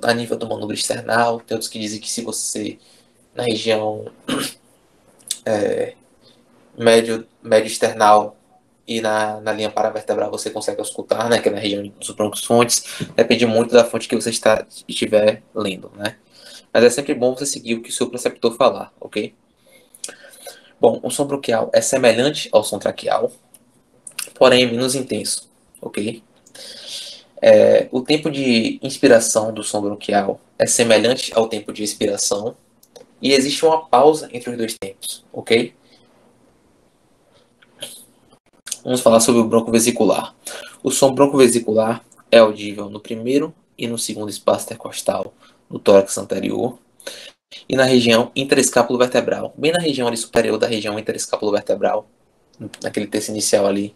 S1: a nível do manubrio external. Tem outros que dizem que se você, na região médio external e na linha paravertebral, você consegue escutar, né, que é na região dos bronquiosfontes. Depende muito da fonte que você estiver lendo, né. Mas é sempre bom você seguir o que o seu preceptor falar, ok? Bom, o som bronquial é semelhante ao som traqueal, porém é menos intenso, ok? O tempo de inspiração do som bronquial é semelhante ao tempo de expiração e existe uma pausa entre os dois tempos, ok? Vamos falar sobre o broncovesicular. O som broncovesicular é audível no primeiro e no segundo espaço intercostal do tórax anterior e na região interescápulo-vertebral, bem na região ali superior da região interescápulo-vertebral, naquele terço inicial ali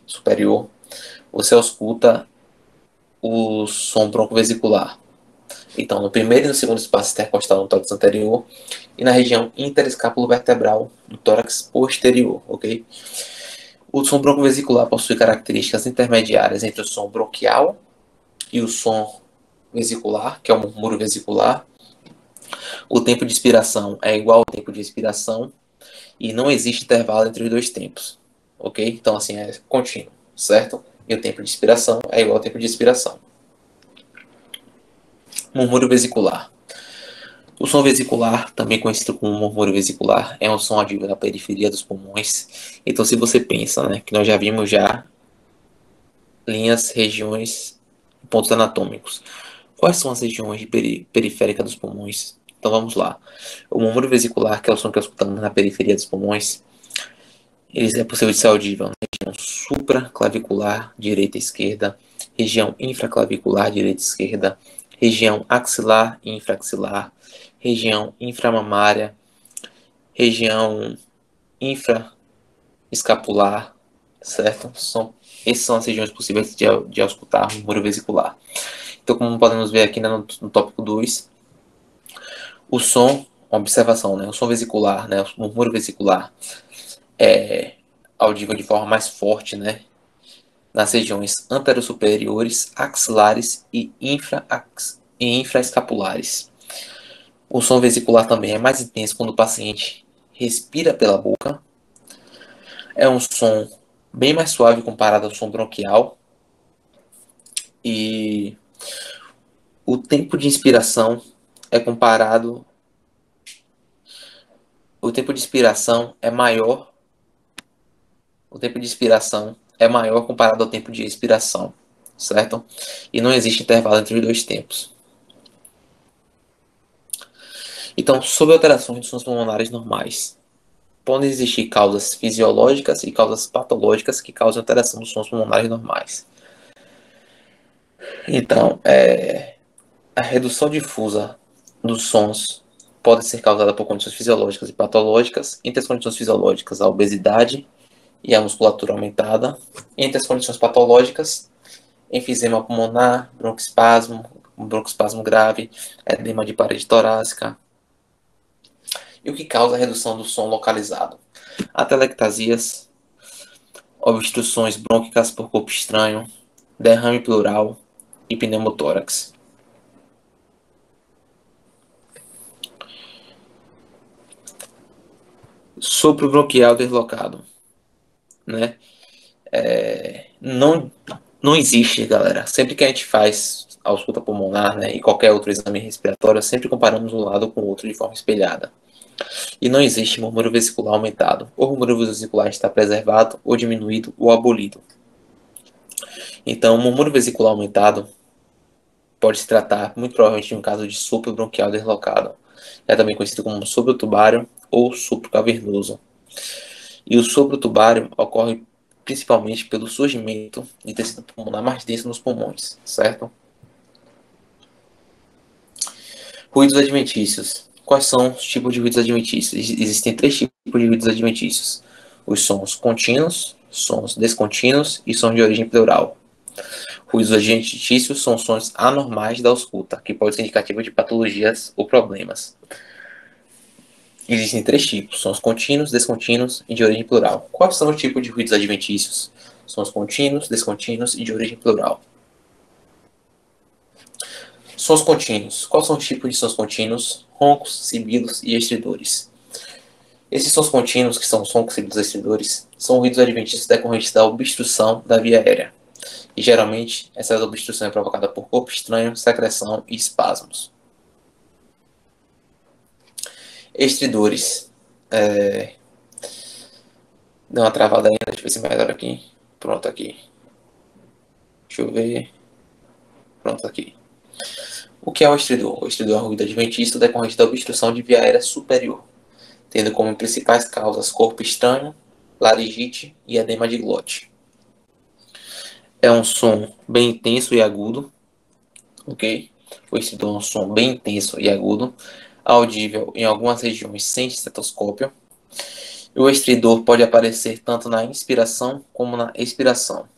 S1: superior, você escuta o som broncovesicular. Então, no primeiro e no segundo espaço intercostal no tórax anterior e na região interescápulo-vertebral do tórax posterior, ok? O som broncovesicular possui características intermediárias entre o som bronquial e o som vesicular, que é o murmúrio vesicular. O tempo de expiração é igual ao tempo de expiração e não existe intervalo entre os dois tempos, ok? Então, assim, é contínuo, certo? E o tempo de expiração é igual ao tempo de expiração. Murmúrio vesicular. O som vesicular, também conhecido como murmúrio vesicular, é um som audível na periferia dos pulmões. Então, se você pensa, né, que nós já vimos já linhas, regiões, pontos anatômicos. Quais são as regiões periféricas dos pulmões? Então vamos lá. O murmúrio vesicular, que é o som que escutamos na periferia dos pulmões, ele é possível de ser audível na região supraclavicular, direita e esquerda, região infraclavicular, direita e esquerda, região axilar e infraaxilar, região inframamária, região infraescapular, certo? Essas são as regiões possíveis de auscultar o murmúrio vesicular. Então, como podemos ver aqui, né, no tópico 2, o som, observação, né, o som vesicular, né, o murmúrio vesicular é audível de forma mais forte, né, nas regiões anterosuperiores, axilares e infraescapulares. O som vesicular também é mais intenso quando o paciente respira pela boca. É um som bem mais suave comparado ao som bronquial. E o tempo de inspiração é comparado. O tempo de inspiração é maior. O tempo de inspiração é maior comparado ao tempo de expiração, certo? E não existe intervalo entre os dois tempos. Então, sobre alterações dos sons pulmonares normais, podem existir causas fisiológicas e causas patológicas que causam alteração dos sons pulmonares normais. Então, a redução difusa dos sons pode ser causada por condições fisiológicas e patológicas. Entre as condições fisiológicas, a obesidade e a musculatura aumentada. Entre as condições patológicas, enfisema pulmonar, broncoespasmo grave, edema de parede torácica. E o que causa a redução do som localizado? Atelectasias, obstruções brônquicas por corpo estranho, derrame pleural e pneumotórax. Sopro bronquial deslocado, né? Não existe, galera. Sempre que a gente faz a ausculta pulmonar, né, e qualquer outro exame respiratório, sempre comparamos um lado com o outro de forma espelhada. E não existe murmúrio vesicular aumentado. O murmúrio vesicular está preservado, ou diminuído, ou abolido. Então, o murmúrio vesicular aumentado pode se tratar, muito provavelmente, de um caso de sopro bronquial deslocado. É também conhecido como sopro tubário ou sopro cavernoso. E o sopro tubário ocorre principalmente pelo surgimento de tecido pulmonar mais denso nos pulmões, certo? Ruídos adventícios. Quais são os tipos de ruídos adventícios? Existem três tipos de ruídos adventícios: os sons contínuos, sons descontínuos e sons de origem pleural. Ruídos adventícios são sons anormais da ausculta, que podem ser indicativos de patologias ou problemas. Existem três tipos: sons contínuos, descontínuos e de origem plural. Quais são os tipos de ruídos adventícios? Sons contínuos, descontínuos e de origem plural. Sons contínuos. Quais são os tipos de sons contínuos? Roncos, sibilos e estridores. Esses sons contínuos, que são roncos, sibilos e estridores, são ruídos adventícios decorrentes da obstrução da via aérea. E geralmente, essa obstrução é provocada por corpo estranho, secreção e espasmos. Estridores. Deu uma travada ainda, deixa eu ver se melhora aqui. Pronto, aqui. Deixa eu ver. Pronto, aqui. O que é o estridor? O estridor é um ruído adventício decorrente da obstrução de via aérea superior, tendo como principais causas corpo estranho, laringite e edema de glote. É um som bem intenso e agudo, ok? O estridor é um som bem intenso e agudo, audível em algumas regiões sem estetoscópio. E o estridor pode aparecer tanto na inspiração como na expiração.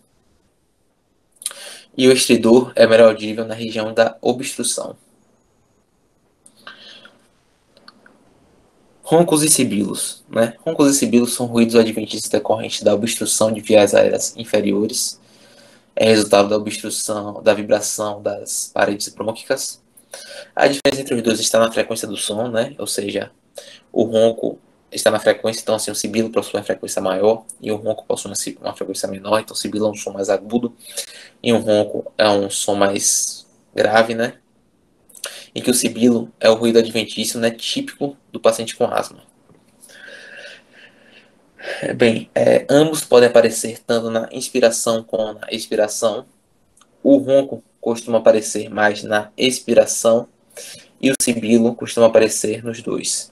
S1: E o estridor é melhor audível na região da obstrução. Roncos e sibilos, né? Roncos e sibilos são ruídos adventícios decorrentes da obstrução de vias aéreas inferiores. É resultado da obstrução, da vibração das paredes brônquicas. A diferença entre os dois está na frequência do som, né? Ou seja, o ronco está na frequência, então assim, o sibilo possui uma frequência maior e o ronco possui uma frequência menor. Então o sibilo é um som mais agudo e o ronco é um som mais grave, né? Em que o sibilo é o ruído adventício, né, típico do paciente com asma. Ambos podem aparecer tanto na inspiração como na expiração. O ronco costuma aparecer mais na expiração e o sibilo costuma aparecer nos dois.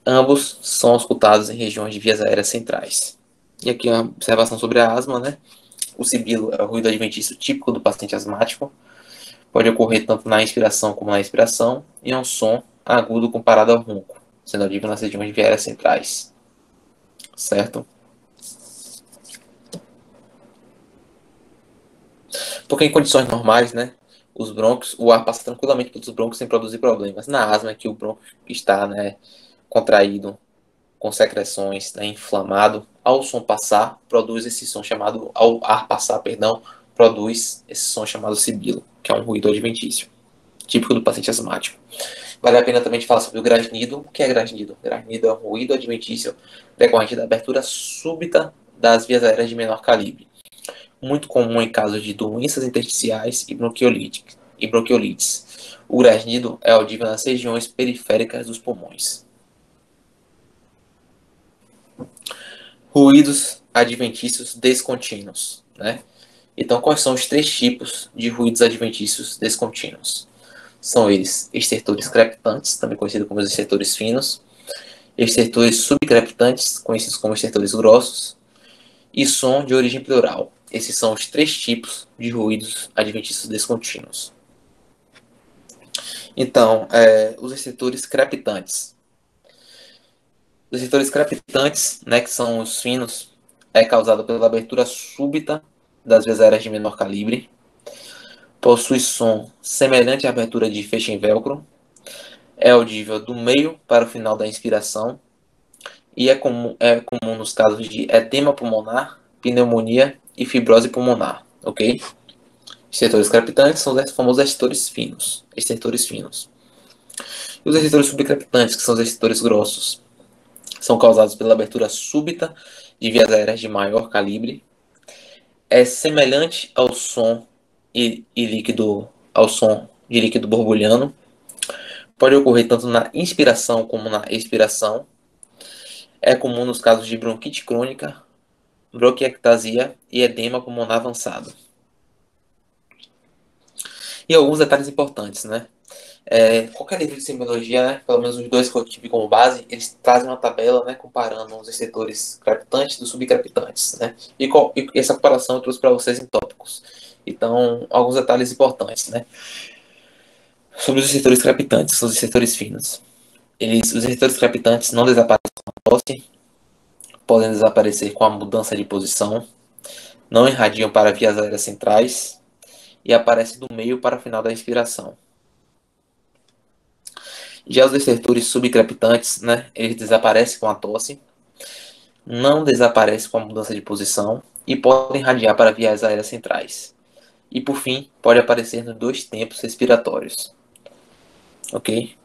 S1: Ambos são escutados em regiões de vias aéreas centrais. E aqui uma observação sobre a asma, né? O sibilo é o ruído adventício típico do paciente asmático. Pode ocorrer tanto na inspiração como na expiração e é um som agudo comparado ao ronco, sendo audível nas regiões de vias aéreas centrais. Certo? Porque em condições normais, né, os brônquios, o ar passa tranquilamente pelos brônquios sem produzir problemas. Na asma, que o brônquio está, né, contraído, com secreções, né, inflamado, ao som passar, produz esse som chamado, ao ar passar, perdão, produz esse som chamado sibilo, que é um ruído adventício, típico do paciente asmático. Vale a pena também falar sobre o grasnido. O que é grasnido? Grasnido é um ruído adventício decorrente da abertura súbita das vias aéreas de menor calibre, muito comum em casos de doenças intersticiais e bronquiolites. O grasnido é audível nas regiões periféricas dos pulmões. Ruídos adventícios descontínuos, né? Então, quais são os três tipos de ruídos adventícios descontínuos? São eles estertores crepitantes, também conhecidos como os estertores finos, estertores subcrepitantes, conhecidos como estertores grossos, e som de origem pleural. Esses são os três tipos de ruídos adventícios descontínuos. Então, os estertores crepitantes. Os estertores crepitantes, né, que são os finos, é causado pela abertura súbita das vias aéreas de menor calibre. Possui som semelhante à abertura de feixe em velcro. É audível do meio para o final da inspiração. E é comum nos casos de edema pulmonar, pneumonia e fibrose pulmonar, ok? Estertores crepitantes são os famosos estertores finos. E os estertores subcrepitantes, que são os estertores grossos, são causados pela abertura súbita de vias aéreas de maior calibre. É semelhante ao som ao som de líquido borbulhando. Pode ocorrer tanto na inspiração como na expiração. É comum nos casos de bronquite crônica, bronquiectasia e edema pulmonar avançado. E alguns detalhes importantes, né? Qualquer livro de semiologia, né, pelo menos os dois que eu tive como base, eles trazem uma tabela, né, comparando os estertores crepitantes dos subcrepitantes, né? E essa comparação eu trouxe para vocês em tópicos. Então, alguns detalhes importantes, né? Sobre os receptores crepitantes, os receptores finos. Os receptores crepitantes não desaparecem com a tosse, podem desaparecer com a mudança de posição, não irradiam para vias aéreas centrais e aparecem do meio para o final da inspiração. Já os receptores subcrepitantes, né, eles desaparecem com a tosse, não desaparecem com a mudança de posição e podem irradiar para vias aéreas centrais. E por fim, pode aparecer nos dois tempos respiratórios. Ok?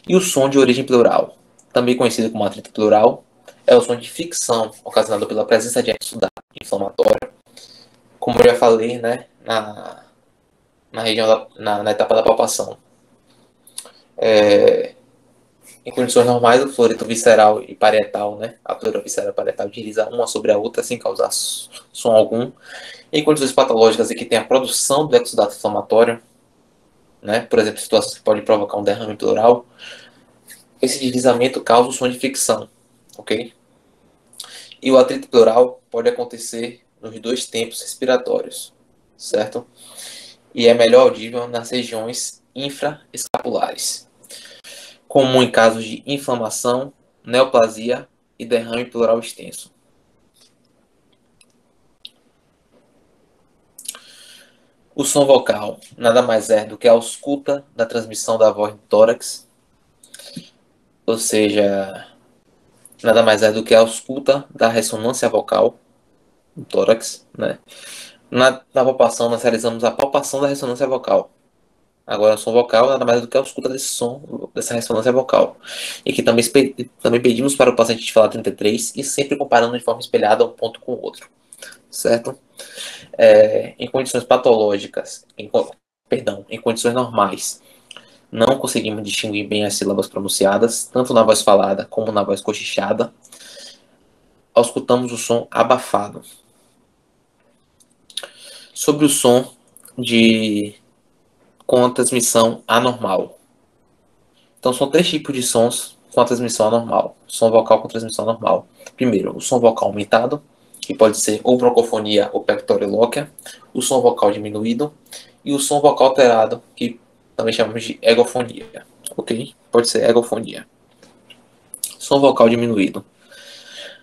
S1: E o som de origem pleural, também conhecido como atrito pleural, é o som de fricção ocasionado pela presença de exudado inflamatório, como eu já falei, né, na região na etapa da palpação. Em condições normais, o fluoreto visceral e parietal, né, a pleura visceral e parietal desliza uma sobre a outra sem causar som algum. Em condições patológicas em que tem a produção do exudato inflamatório, né, por exemplo, situações que podem provocar um derrame pleural, esse deslizamento causa o som de fricção, ok? E o atrito pleural pode acontecer nos dois tempos respiratórios, certo? E é melhor audível nas regiões infraescapulares, comum em casos de inflamação, neoplasia e derrame pleural extenso. O som vocal nada mais é do que a ausculta da transmissão da voz do tórax, ou seja, nada mais é do que a ausculta da ressonância vocal do tórax, né? Na palpação, nós realizamos a palpação da ressonância vocal. Agora, o som vocal nada mais é do que a ausculta desse som, dessa ressonância vocal. E que também pedimos para o paciente falar 33 e sempre comparando de forma espelhada um ponto com o outro, certo? Em condições patológicas, em condições normais, não conseguimos distinguir bem as sílabas pronunciadas, tanto na voz falada como na voz cochichada. Auscultamos o som abafado. Sobre o som com a transmissão anormal. Então, são três tipos de sons com a transmissão anormal. Som vocal com transmissão normal. Primeiro, o som vocal aumentado, que pode ser ou broncofonia ou pectorilóquia. O som vocal diminuído. E o som vocal alterado, que também chamamos de egofonia. Ok? Pode ser egofonia. Som vocal diminuído.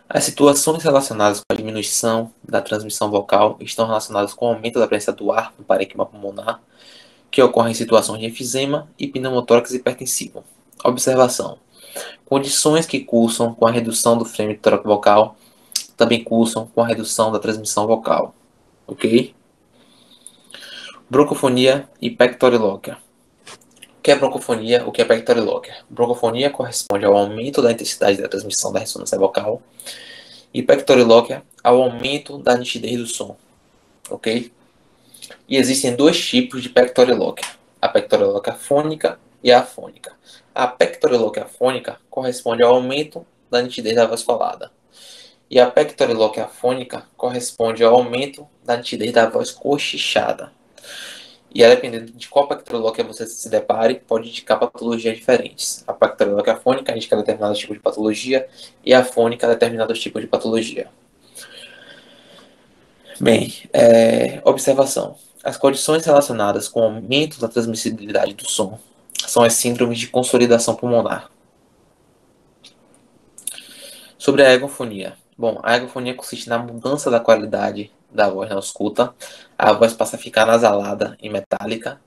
S1: As situações relacionadas com a diminuição da transmissão vocal estão relacionadas com o aumento da presença do ar no parênquima pulmonar, que ocorre em situações de enfisema e pneumotórax hipertensivo. Observação. Condições que cursam com a redução do frame tórax vocal também cursam com a redução da transmissão vocal. Ok? Broncofonia e pectorilóquia. O que é broncofonia? O que é pectorilóquia? Broncofonia corresponde ao aumento da intensidade da transmissão da ressonância vocal e pectorilóquia ao aumento da nitidez do som. Ok? E existem dois tipos de pectorilóquia: a pectorilóquia fônica e a afônica. A pectorilóquia fônica corresponde ao aumento da nitidez da voz falada. E a pectorilóquia afônica corresponde ao aumento da nitidez da voz cochichada. E a dependendo de qual pectorilóquia você se depare, pode indicar patologias diferentes. A pectorilóquia afônica indica determinados tipos de patologia e a afônica determinados tipos de patologia. Bem, observação. As condições relacionadas com o aumento da transmissibilidade do som são as síndromes de consolidação pulmonar. Sobre a egofonia. Bom, a egofonia consiste na mudança da qualidade da voz na ausculta. A voz passa a ficar nasalada e metálica.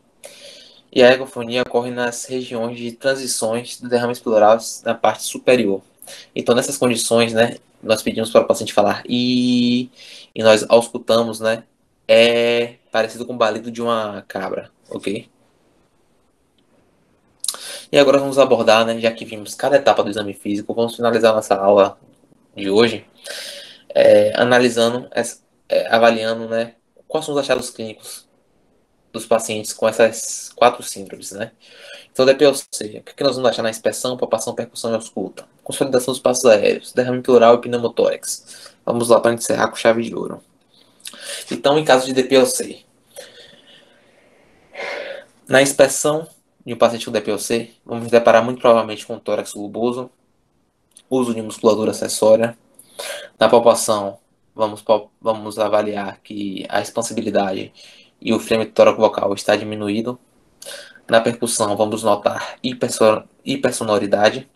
S1: E a egofonia ocorre nas regiões de transições do derrames pleurais na parte superior. Então, nessas condições, né, nós pedimos para o paciente falar e nós auscultamos, né, é parecido com o balido de uma cabra, ok? E agora vamos abordar, né, já que vimos cada etapa do exame físico, vamos finalizar nossa aula de hoje analisando, avaliando, né, quais são os achados clínicos dos pacientes com essas 4 síndromes, né? Então, DPOC, o que nós vamos achar na inspeção, palpação, percussão e ausculta? Consolidação dos passos aéreos, derrame pleural e pneumotórax. Vamos lá para encerrar com chave de ouro. Então, em caso de DPOC, na inspeção de um paciente com DPOC, vamos deparar muito provavelmente com tórax globoso, uso de musculatura acessória. Na palpação, vamos avaliar que a expansibilidade e o frame tóraco vocal está diminuído, Na percussão, vamos notar hipersonoridade.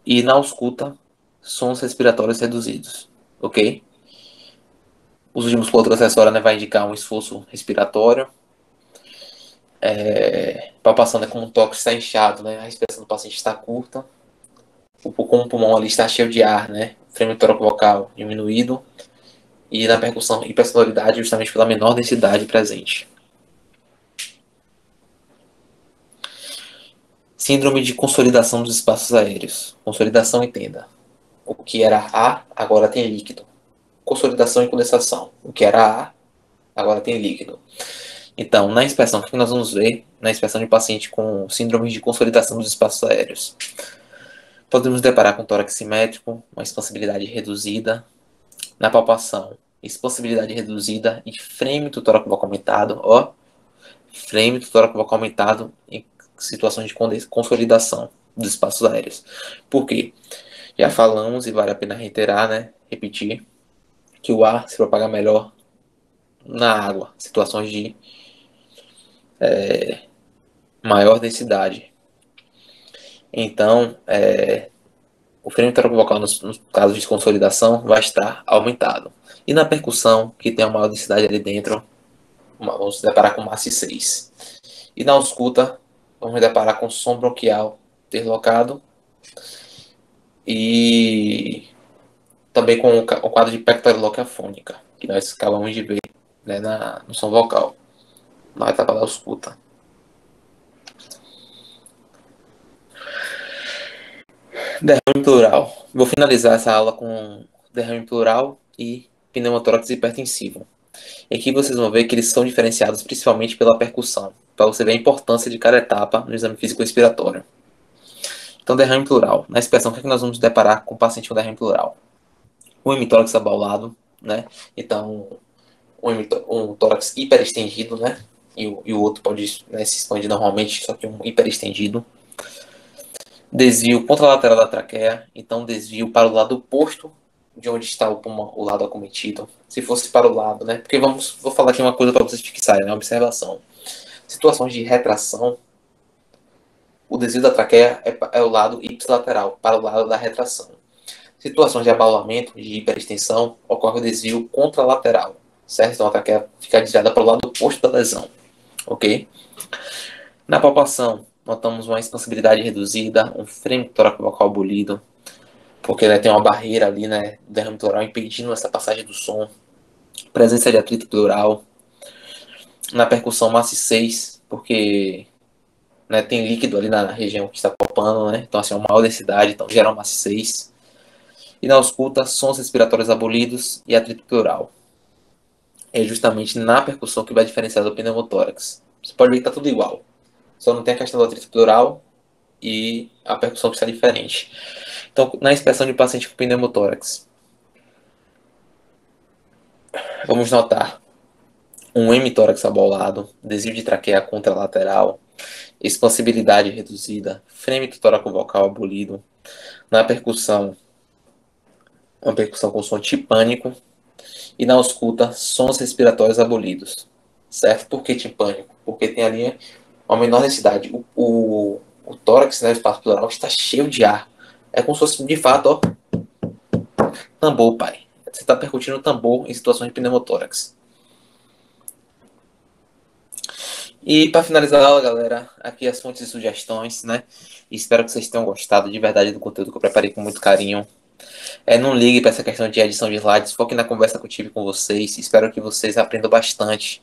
S1: E na ausculta, sons respiratórios reduzidos, ok? O uso de musculatura acessória, né, vai indicar um esforço respiratório. Palpação, né, como o tórax está inchado, né, a respiração do paciente está curta. Como o pulmão ali está cheio de ar, né, o frêmio tóraco-vocal diminuído. E na percussão, hipersonoridade, justamente pela menor densidade presente. Síndrome de consolidação dos espaços aéreos. Consolidação, entenda. O que era ar, agora tem líquido. Consolidação e condensação. O que era ar, agora tem líquido. Então, na inspeção, o que nós vamos ver na inspeção de paciente com síndrome de consolidação dos espaços aéreos? Podemos deparar com tórax simétrico, uma expansibilidade reduzida. Na palpação, expansibilidade reduzida e frêmio do tórax vocal aumentado. Frêmio do tórax vocal aumentado em situações de consolidação dos espaços aéreos. Por quê? Já falamos e vale a pena reiterar, né? Repetir, que o ar se propaga melhor na água, situações de maior densidade. Então, o frêmio tóraco-vocal nos casos de consolidação vai estar aumentado. E na percussão, que tem uma maior densidade ali dentro, vamos se deparar com MACI 6. E na ausculta, vamos deparar com som bronquial interlocado e também com o quadro de pectorilóquia fônica, que nós acabamos de ver, né, no som vocal, na etapa da ausculta. Derrame pleural. Vou finalizar essa aula com derrame pleural e pneumotórax hipertensivo. E aqui vocês vão ver que eles são diferenciados principalmente pela percussão, para você ver a importância de cada etapa no exame físico-respiratório. Então, derrame pleural. Na inspeção, o que é que nós vamos deparar com o paciente com derrame pleural? Um hemitórax abaulado, né? Então, um tórax hiperestendido, né? E o outro pode, né, se expandir normalmente, só que um hiperestendido. Desvio contralateral da traqueia, então desvio para o lado oposto de onde está o lado acometido. Se fosse para o lado, né? Porque vou falar aqui uma coisa para vocês fixarem, né? Observação. Situações de retração, o desvio da traqueia é o lado ipsilateral, para o lado da retração. Situações de abaulamento, de hiperextensão, ocorre o desvio contralateral, certo? Então a traqueia fica desviada para o lado oposto da lesão, ok? Na palpação, notamos uma expansibilidade reduzida, um frêmio tóraco-vocal abolido, porque, né, tem uma barreira ali, né, do derrame pleural impedindo essa passagem do som. Presença de atrito pleural. Na percussão, MACI 6, porque, né, tem líquido ali na região que está palpando, né, então assim, uma maior densidade, então gera um MACI 6. E na ausculta, sons respiratórios abolidos e atrito pleural. É justamente na percussão que vai diferenciar do pneumotórax. Você pode ver que está tudo igual, só não tem a questão do atrito pleural e a percussão que está diferente. Então, na inspeção de paciente com pneumotórax, vamos notar um hemitórax abaulado, desvio de traqueia contralateral, expansibilidade reduzida, frêmio tóraco-vocal abolido. Na percussão, uma percussão com som timpânico. E na ausculta, sons respiratórios abolidos. Certo? Por que timpânico? Porque tem ali uma menor densidade. O tórax, né, o espaço pleural, está cheio de ar. É como se fosse, de fato, ó, tambor, pai. Você está percutindo o tambor em situações de pneumotórax. E para finalizar a aula, galera, aqui as fontes e sugestões, né? Espero que vocês tenham gostado de verdade do conteúdo que eu preparei com muito carinho. Não ligue para essa questão de edição de slides, foque na conversa que eu tive com vocês. Espero que vocês aprendam bastante.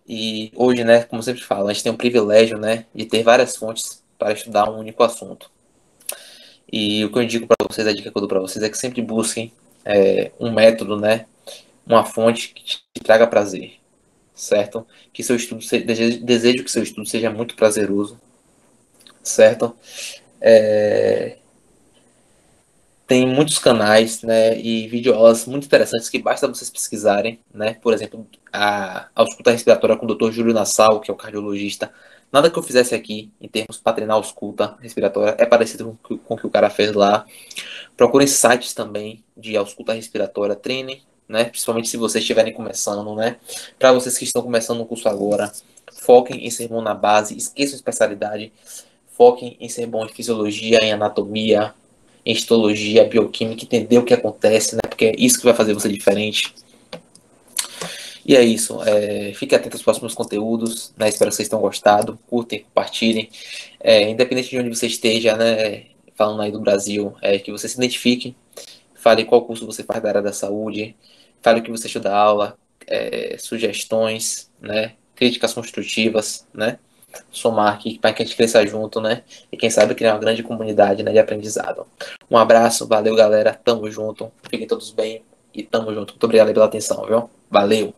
S1: E hoje, né, como eu sempre falo, a gente tem o privilégio, né, de ter várias fontes para estudar um único assunto. E o que eu indico para vocês, a dica que eu dou para vocês é que sempre busquem um método, né, uma fonte que te traga prazer, certo? Que seu estudo desejo que seu estudo seja muito prazeroso, certo? Tem muitos canais, né, e videoaulas muito interessantes que basta vocês pesquisarem, né? Por exemplo, a ausculta respiratória com o Dr. Júlio Nassau, que é o cardiologista. Nada que eu fizesse aqui em termos para treinar a ausculta respiratória é parecido com o que o cara fez lá. Procurem sites também de ausculta respiratória, treinem, né? Principalmente se vocês estiverem começando, né? Para vocês que estão começando no curso agora, foquem em ser bom na base, esqueçam a especialidade, foquem em ser bom em fisiologia, em anatomia, em histologia, bioquímica, entender o que acontece, né? Porque é isso que vai fazer você diferente. E é isso. Fique atento aos próximos conteúdos, né? Espero que vocês tenham gostado. Curtem, compartilhem. Independente de onde você esteja, né? Falando aí do Brasil, que você se identifique. Fale qual curso você faz da área da saúde. Fale o que você achou da aula. Sugestões, né? Críticas construtivas, né? Somar aqui para que a gente cresça junto, né? E quem sabe criar uma grande comunidade, né, de aprendizado. Um abraço, valeu galera, tamo junto, fiquem todos bem e tamo junto. Muito obrigado pela atenção, viu? Valeu!